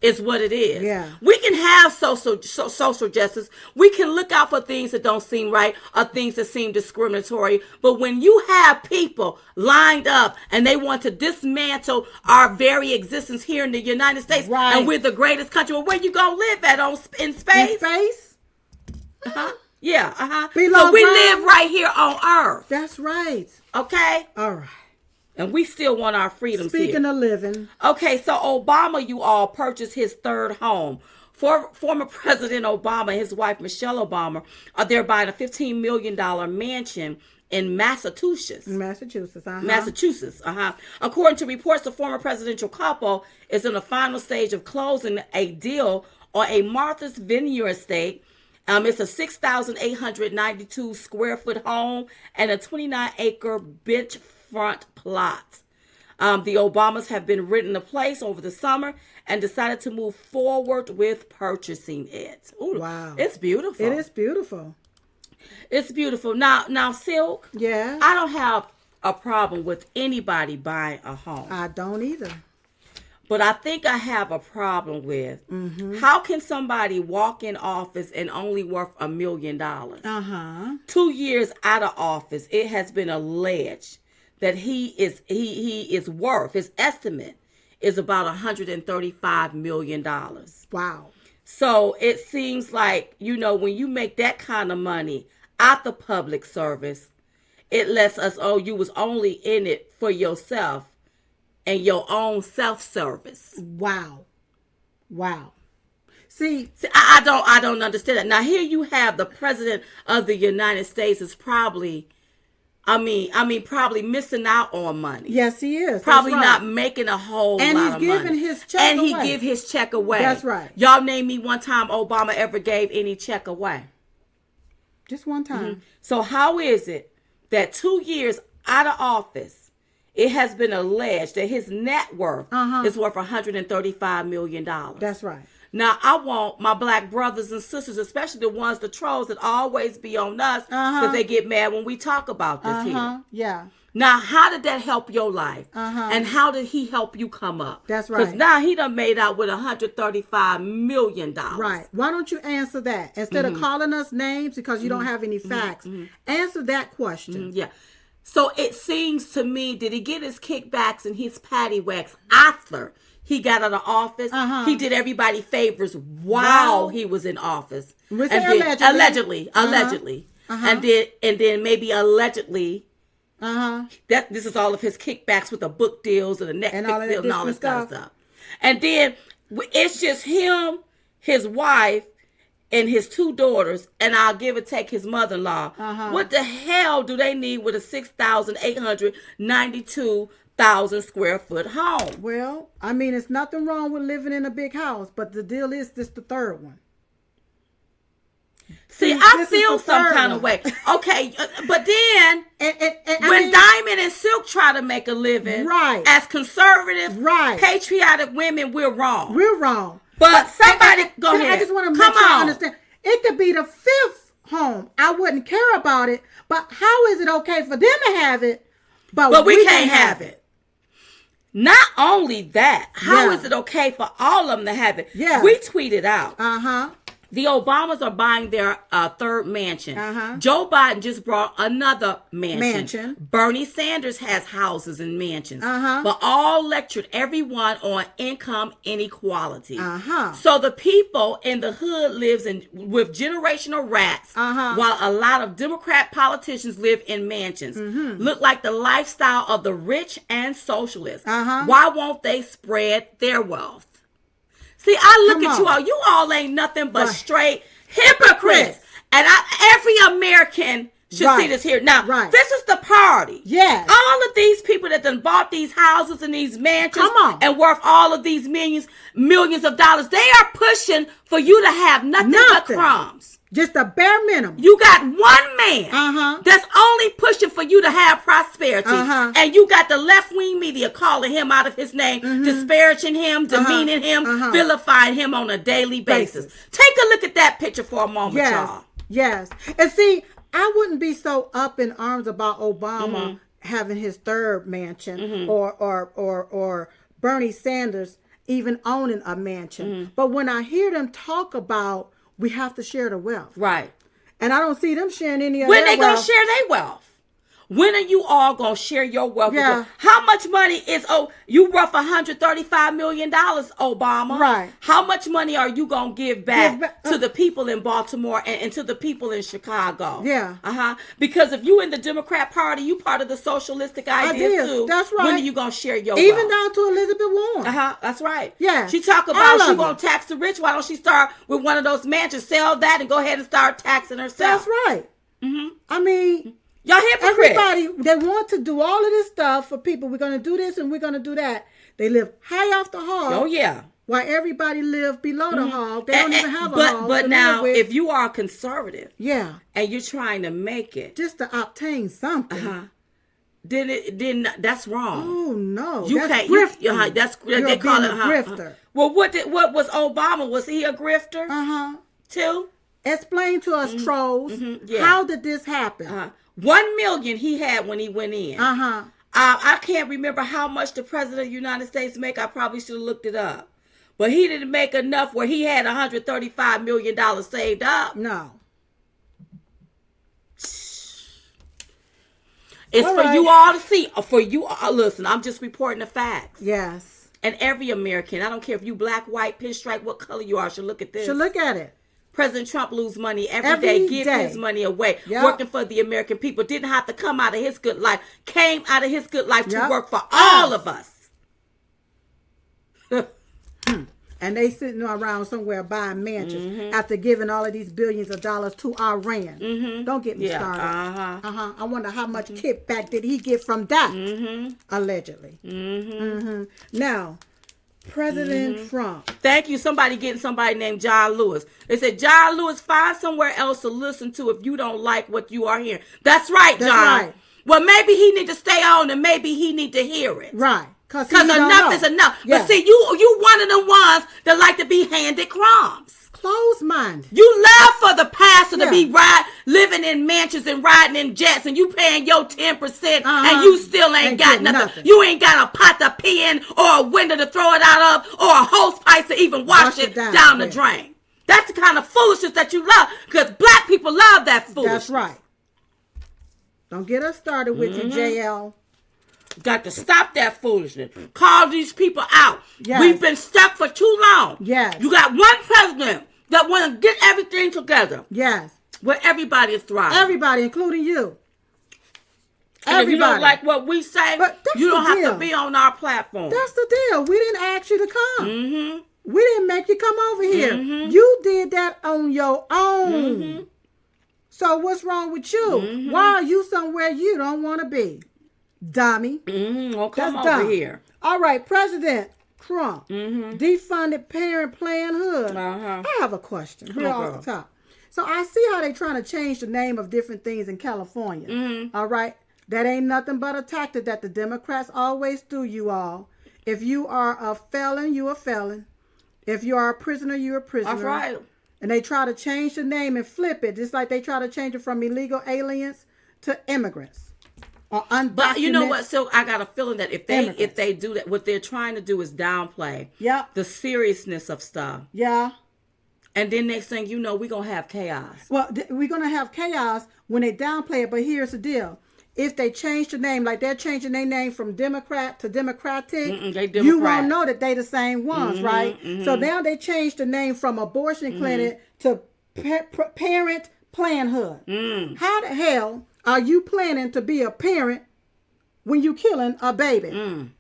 [SPEAKER 1] Is what it is. We can have social justice. We can look out for things that don't seem right or things that seem discriminatory. But when you have people lined up and they want to dismantle our very existence here in the United States, and we're the greatest country, well, where you gonna live at in space?
[SPEAKER 2] In space?
[SPEAKER 1] So we live right here on Earth.
[SPEAKER 2] That's right.
[SPEAKER 1] Okay?
[SPEAKER 2] All right.
[SPEAKER 1] And we still want our freedoms here.
[SPEAKER 2] Speaking of living.
[SPEAKER 1] Okay, so Obama, you all, purchased his third home. Former President Obama and his wife, Michelle Obama, they're buying a $15 million mansion in Massachusetts. Massachusetts. According to reports, the former presidential couple is in the final stage of closing a deal on a Martha's Vineyard estate. It's a 6,892 square foot home and a 29-acre beachfront plot. The Obamas have been written a place over the summer and decided to move forward with purchasing it. Ooh,
[SPEAKER 2] wow.
[SPEAKER 1] It's beautiful.
[SPEAKER 2] It is beautiful.
[SPEAKER 1] It's beautiful. Now, Silk.
[SPEAKER 2] Yeah.
[SPEAKER 1] I don't have a problem with anybody buying a home.
[SPEAKER 2] I don't either.
[SPEAKER 1] But I think I have a problem with how can somebody walk in office and only worth $1 million? 2 years out of office, it has been alleged that he is worth, his estimate is about $135 million.
[SPEAKER 2] Wow.
[SPEAKER 1] So it seems like, when you make that kind of money out the public service, it lets us, you was only in it for yourself and your own self-service.
[SPEAKER 2] Wow. See,
[SPEAKER 1] I don't understand that. Now here you have the president of the United States is probably, probably missing out on money.
[SPEAKER 2] Yes, he is.
[SPEAKER 1] Probably not making a whole lot of money.
[SPEAKER 2] And he's giving his check
[SPEAKER 1] and
[SPEAKER 2] away.
[SPEAKER 1] he give his check away.
[SPEAKER 2] That's right.
[SPEAKER 1] Y'all name me one time Obama ever gave any check away.
[SPEAKER 2] Just one time.
[SPEAKER 1] So how is it that 2 years out of office, it has been alleged that his net worth is worth $135 million.
[SPEAKER 2] That's right.
[SPEAKER 1] Now, I want my black brothers and sisters, especially the trolls that always be on us because they get mad when we talk about this here.
[SPEAKER 2] Yeah.
[SPEAKER 1] Now, how did that help your life? And how did he help you come up?
[SPEAKER 2] That's right.
[SPEAKER 1] Because now he done made out with $135 million.
[SPEAKER 2] Right. Why don't you answer that? Instead of calling us names because you don't have any facts, answer that question.
[SPEAKER 1] Yeah. So it seems to me, did he get his kickbacks and his patty whacks after he got out of office? He did everybody favors while he was in office. Allegedly. And then maybe allegedly, that this is all of his kickbacks with the book deals and the Netflix deal and all this kind of stuff. And then it's just him, his wife, and his 2 daughters, and I'll give or take his mother-in-law. What the hell do they need with a 6,892,000 square foot home?
[SPEAKER 2] Well, it's nothing wrong with living in a big house, but the deal is this the third one.
[SPEAKER 1] See, I feel some kind of way. Okay, but then when Diamond and Silk try to make a living, as conservative, patriotic women, we're wrong.
[SPEAKER 2] We're wrong.
[SPEAKER 1] But somebody, go ahead.
[SPEAKER 2] I just want to make sure I understand. It could be the 5th home. I wouldn't care about it. But how is it okay for them to have it, but we can't have it?
[SPEAKER 1] Not only that, how is it okay for all of them to have it?
[SPEAKER 2] Yeah.
[SPEAKER 1] We tweeted out. The Obamas are buying their 3rd mansion. Joe Biden just brought another mansion. Bernie Sanders has houses and mansions. But all lectured everyone on income inequality. So the people in the hood lives with generational rats, while a lot of Democrat politicians live in mansions. Look like the lifestyle of the rich and socialists. Why won't they spread their wealth? See, I look at you all. You all ain't nothing but straight hypocrites. And every American should see this here. Now, this is the party.
[SPEAKER 2] Yes.
[SPEAKER 1] All of these people that done bought these houses and these mansions and worth all of these millions of dollars, they are pushing for you to have nothing. But crumbs.
[SPEAKER 2] Just a bare minimum.
[SPEAKER 1] You got one man that's only pushing for you to have prosperity. And you got the left-wing media calling him out of his name, disparaging him, demeaning him, vilifying him on a daily basis. Take a look at that picture for a moment, y'all.
[SPEAKER 2] Yes. And see, I wouldn't be so up in arms about Obama having his 3rd mansion or Bernie Sanders even owning a mansion. But when I hear them talk about we have to share the wealth.
[SPEAKER 1] Right.
[SPEAKER 2] And I don't see them sharing any of
[SPEAKER 1] when
[SPEAKER 2] their
[SPEAKER 1] they going to share their wealth? When are you all going to share your wealth?
[SPEAKER 2] Yeah.
[SPEAKER 1] How much money is, you worth $135 million, Obama.
[SPEAKER 2] Right.
[SPEAKER 1] How much money are you going to give back to the people in Baltimore and to the people in Chicago?
[SPEAKER 2] Yeah.
[SPEAKER 1] Because if you in the Democrat Party, you part of the socialistic ideas too.
[SPEAKER 2] That's right.
[SPEAKER 1] When are you going to share your
[SPEAKER 2] Even
[SPEAKER 1] wealth?
[SPEAKER 2] down to Elizabeth Warren.
[SPEAKER 1] That's right.
[SPEAKER 2] Yeah.
[SPEAKER 1] She talk about she going to tax the rich. Why don't she start with one of those mansions, sell that, and go ahead and start taxing herself?
[SPEAKER 2] That's right.
[SPEAKER 1] Y'all hypocrites.
[SPEAKER 2] Everybody, they want to do all of this stuff for people. We're going to do this and we're going to do that. They live high off the hog.
[SPEAKER 1] Oh, yeah.
[SPEAKER 2] While everybody live below the hog. They don't even have a hog.
[SPEAKER 1] But now, if you are conservative
[SPEAKER 2] and
[SPEAKER 1] you're trying to make it.
[SPEAKER 2] Just to obtain something.
[SPEAKER 1] then that's wrong.
[SPEAKER 2] Oh no,
[SPEAKER 1] You
[SPEAKER 2] that's
[SPEAKER 1] can't.
[SPEAKER 2] grifting.
[SPEAKER 1] They
[SPEAKER 2] You're
[SPEAKER 1] call
[SPEAKER 2] being
[SPEAKER 1] it
[SPEAKER 2] a grifter.
[SPEAKER 1] Well, what was Obama? Was he a grifter? Too?
[SPEAKER 2] Explain to us, trolls.
[SPEAKER 1] Yeah.
[SPEAKER 2] How did this happen?
[SPEAKER 1] 1 million he had when he went in. I can't remember how much the president of the United States make. I probably should have looked it up. But he didn't make enough where he had $135 million saved up.
[SPEAKER 2] No.
[SPEAKER 1] It's for you all to see. For you all, listen, I'm just reporting the facts.
[SPEAKER 2] Yes.
[SPEAKER 1] And every American, I don't care if you black, white, pinstripe, what color you are, should look at this.
[SPEAKER 2] Should look at it.
[SPEAKER 1] President Trump lose money every day, give his money away, working for the American people. Didn't have to come out of his good life, came out of his good life to work for all of us.
[SPEAKER 2] And they sitting around somewhere buying mansions after giving all of these billions of dollars to Iran. Don't get me started. I wonder how much kickback did he get from that, allegedly. Now, President Trump.
[SPEAKER 1] Thank you. Somebody getting somebody named John Lewis. They said, John Lewis, find somewhere else to listen to if you don't like what you are hearing. That's right, John. Right. Well, maybe he need to stay on and maybe he need to hear it.
[SPEAKER 2] Right. Because
[SPEAKER 1] enough is enough. Yeah. But see, you one of the ones that like to be handed crumbs.
[SPEAKER 2] Close-minded.
[SPEAKER 1] You love for the pastor to be living in mansions and riding in jets, and you paying your 10%, and you still ain't got nothing. You ain't got a pot to pee in, or a window to throw it out of, or a hose pipe to even wash it down the drain. That's the kind of foolishness that you love, because black people love that foolishness.
[SPEAKER 2] That's right. Don't get us started with your JL.
[SPEAKER 1] Got to stop that foolishness. Call these people out. Yes. We've been stuck for too long.
[SPEAKER 2] Yes.
[SPEAKER 1] You got one president that want to get everything together.
[SPEAKER 2] Yes.
[SPEAKER 1] Where everybody is thriving.
[SPEAKER 2] Everybody, including you.
[SPEAKER 1] And if you don't like what we say, you don't have to be on our platform.
[SPEAKER 2] That's the deal. We didn't ask you to come. We didn't make you come over here. You did that on your own. So what's wrong with you? Why are you somewhere you don't want to be? Dummy.
[SPEAKER 1] Well, come over here.
[SPEAKER 2] All right, President Trump, defunded Parenthood. I have a question here off the top. So I see how they trying to change the name of different things in California. All right, that ain't nothing but a tactic that the Democrats always do. You all, if you are a felon, you a felon. If you are a prisoner, you're a prisoner.
[SPEAKER 1] That's right.
[SPEAKER 2] And they try to change the name and flip it, just like they try to change it from illegal aliens to immigrants.
[SPEAKER 1] But you know what? So I got a feeling that if they do that, what they're trying to do is downplay the seriousness of stuff.
[SPEAKER 2] Yeah.
[SPEAKER 1] And then next thing you know, we're going to have chaos.
[SPEAKER 2] Well, we're going to have chaos when they downplay it. But here's the deal. If they change the name, like they're changing their name from Democrat to Democratic, you won't know that they the same ones, right? So now they changed the name from abortion clinic to Parent Planhood. How the hell are you planning to be a parent when you killing a baby?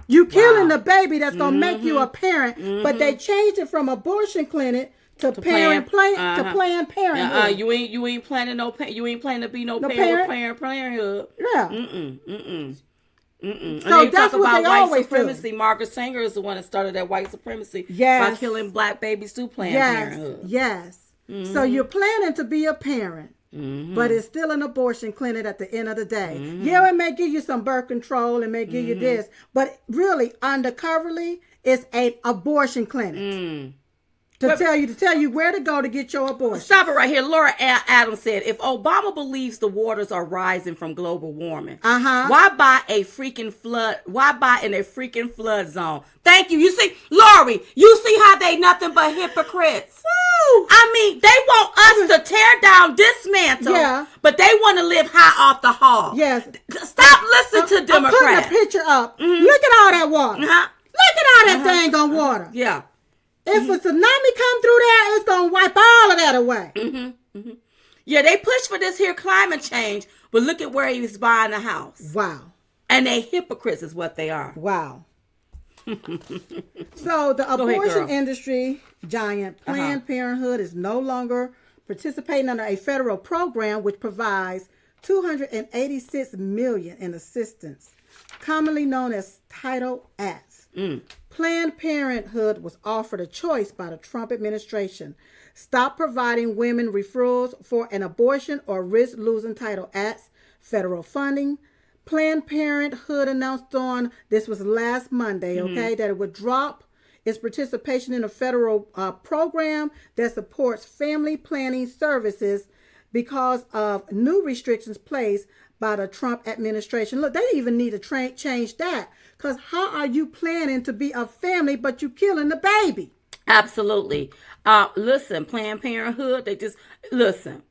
[SPEAKER 2] You killing the baby that's gonna make you a parent, but they changed it from abortion clinic to Planned Parenthood.
[SPEAKER 1] You ain't planning you ain't planning to be no parent with Parenthood.
[SPEAKER 2] Yeah.
[SPEAKER 1] And
[SPEAKER 2] So
[SPEAKER 1] they
[SPEAKER 2] that's
[SPEAKER 1] talk
[SPEAKER 2] what
[SPEAKER 1] about
[SPEAKER 2] they
[SPEAKER 1] white
[SPEAKER 2] always
[SPEAKER 1] supremacy.
[SPEAKER 2] do.
[SPEAKER 1] Margaret Sanger is the one that started that white supremacy by killing black babies through Planned Parenthood.
[SPEAKER 2] Yes. So you're planning to be a parent. But it's still an abortion clinic at the end of the day. Yeah, it may give you some birth control and may give you this, but really, undercoverly, it's an abortion clinic. To tell you where to go to get your abortion.
[SPEAKER 1] Stop it right here. Laura Adams said, if Obama believes the waters are rising from global warming, why buy in a freaking flood zone? Thank you. You see, Lori, you see how they nothing but hypocrites. Woo! I mean, they want us to tear down, dismantle, but they want to live high off the hog.
[SPEAKER 2] Yes.
[SPEAKER 1] Stop listening to Democrats.
[SPEAKER 2] I'm putting a picture up. Look at all that water. Look at all that dang on water.
[SPEAKER 1] Yeah.
[SPEAKER 2] If a tsunami come through there, it's going to wipe all of that away.
[SPEAKER 1] Yeah, they push for this here climate change, but look at where he's buying a house.
[SPEAKER 2] Wow.
[SPEAKER 1] And they hypocrites is what they are.
[SPEAKER 2] Wow. So the abortion industry giant Planned Parenthood is no longer participating under a federal program which provides $286 million in assistance, commonly known as Title X. Planned Parenthood was offered a choice by the Trump administration. Stop providing women referrals for an abortion or risk losing Title X federal funding. Planned Parenthood announced this was last Monday, okay, that it would drop its participation in a federal program that supports family planning services because of new restrictions placed by the Trump administration. Look, they even need to change that, because how are you planning to be a family but you killing the baby?
[SPEAKER 1] Absolutely. Listen, Planned Parenthood, listen.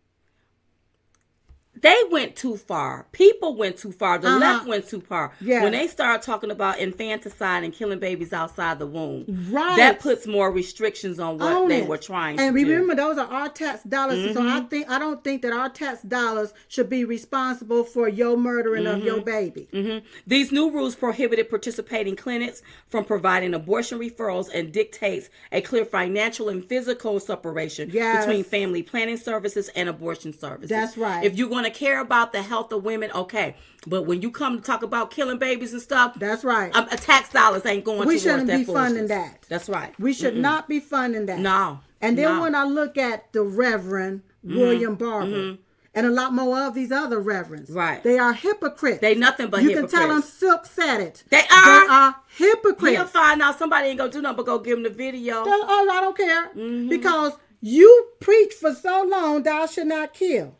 [SPEAKER 1] They went too far. People went too far. The left went too far.
[SPEAKER 2] Yeah.
[SPEAKER 1] When they start talking about infanticide and killing babies outside the womb,
[SPEAKER 2] right,
[SPEAKER 1] that puts more restrictions on what they were trying to do.
[SPEAKER 2] And remember, those are our tax dollars. So I don't think that our tax dollars should be responsible for your murdering of your baby.
[SPEAKER 1] These new rules prohibited participating clinics from providing abortion referrals and dictates a clear financial and physical separation between family planning services and abortion services.
[SPEAKER 2] That's right.
[SPEAKER 1] If you're going to care about the health of women, okay, but when you come to talk about killing babies and stuff,
[SPEAKER 2] that's right.
[SPEAKER 1] Tax dollars ain't going towards that.
[SPEAKER 2] We shouldn't be funding that.
[SPEAKER 1] That's right.
[SPEAKER 2] We should not be funding that.
[SPEAKER 1] No.
[SPEAKER 2] And then when I look at the Reverend William Barber and a lot more of these other reverends,
[SPEAKER 1] right,
[SPEAKER 2] they are hypocrites.
[SPEAKER 1] They nothing but hypocrites.
[SPEAKER 2] You can tell them Silk said it.
[SPEAKER 1] They are
[SPEAKER 2] hypocrites.
[SPEAKER 1] You'll find out somebody ain't gonna do nothing but go give them the video.
[SPEAKER 2] I don't care, because you preach for so long, thou should not kill.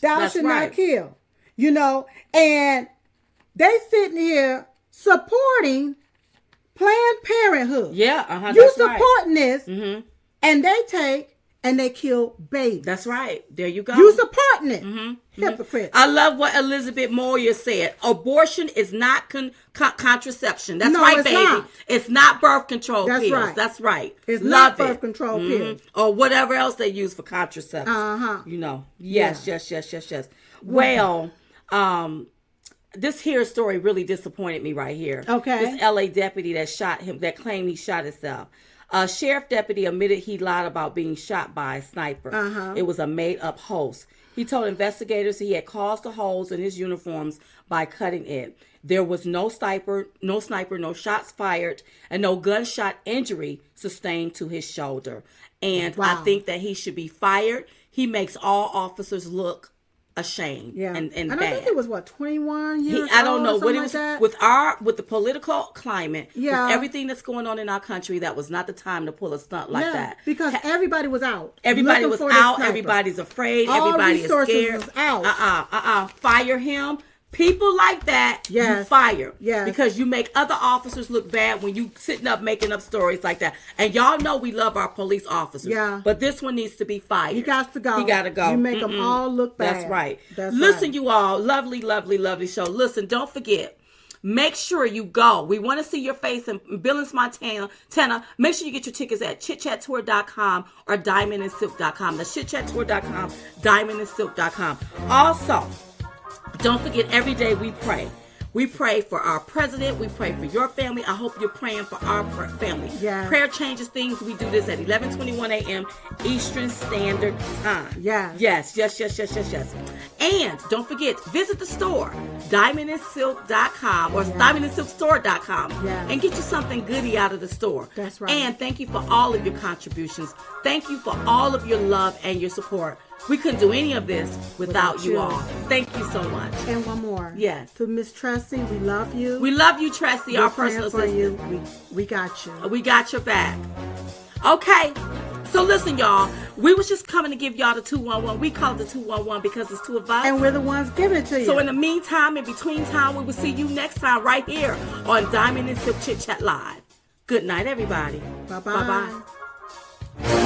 [SPEAKER 2] Thou should not kill, and they sitting here supporting Planned Parenthood.
[SPEAKER 1] Yeah,
[SPEAKER 2] you supporting this, and they take and they kill babies.
[SPEAKER 1] That's right. There you go.
[SPEAKER 2] You supporting it. Hypocrite.
[SPEAKER 1] I love what Elizabeth Moyer said. Abortion is not contraception. That's right, baby.
[SPEAKER 2] Not.
[SPEAKER 1] It's not birth control
[SPEAKER 2] That's
[SPEAKER 1] pills.
[SPEAKER 2] right.
[SPEAKER 1] That's right.
[SPEAKER 2] It's not birth control pills.
[SPEAKER 1] Or whatever else they use for contraception. Yes. Well, this here story really disappointed me right here.
[SPEAKER 2] Okay.
[SPEAKER 1] This LA deputy that claimed he shot himself. A sheriff deputy admitted he lied about being shot by a sniper. It was a made-up hoax. He told investigators he had caused the holes in his uniforms by cutting it. There was no sniper, no shots fired, and no gunshot injury sustained to his shoulder. And I think that he should be fired. He makes all officers look ashamed and bad.
[SPEAKER 2] I think it was 21 years old.
[SPEAKER 1] I don't know what it was
[SPEAKER 2] like
[SPEAKER 1] with the political climate, with everything that's going on in our country. That was not the time to pull a stunt like that,
[SPEAKER 2] because everybody was out.
[SPEAKER 1] Everybody was out. Everybody's afraid. Everybody is scared.
[SPEAKER 2] Was out.
[SPEAKER 1] Fire him. People like that, you fire. Because you make other officers look bad when you sitting up making up stories like that. And y'all know we love our police officers. But this one needs to be fired.
[SPEAKER 2] He got to go.
[SPEAKER 1] He got to go.
[SPEAKER 2] You make them all look bad.
[SPEAKER 1] That's right.
[SPEAKER 2] Listen,
[SPEAKER 1] right. You all. Lovely, lovely, lovely show. Listen, don't forget. Make sure you go. We want to see your face in Billings, Montana. Make sure you get your tickets at chitchattour.com or diamondandsilk.com. That's chitchattour.com, diamondandsilk.com. Also, don't forget, every day we pray. We pray for our president. We pray for your family. I hope you're praying for our family. Prayer changes things. We do this at 11:21 a.m. Eastern Standard Time. Yes. And don't forget, visit the store, diamondandsilk.com or diamondandsilkstore.com, and get you something goody out of the store.
[SPEAKER 2] That's right.
[SPEAKER 1] And thank you for all of your contributions. Thank you for all of your love and your support. We couldn't do any of this without you all. Thank you so much.
[SPEAKER 2] And one more.
[SPEAKER 1] Yes.
[SPEAKER 2] To Miss Tressie, we love you.
[SPEAKER 1] We love you, Tressie, our personal assistant.
[SPEAKER 2] You. We got you.
[SPEAKER 1] We got your back. Okay. So listen, y'all. We was just coming to give y'all the 211. We call it the 211 because it's two of us.
[SPEAKER 2] And we're the ones giving it to you.
[SPEAKER 1] So in the meantime, in between time, we will see you next time right here on Diamond and Silk Chit Chat Live. Good night, everybody.
[SPEAKER 2] Bye-bye.
[SPEAKER 1] Bye-bye.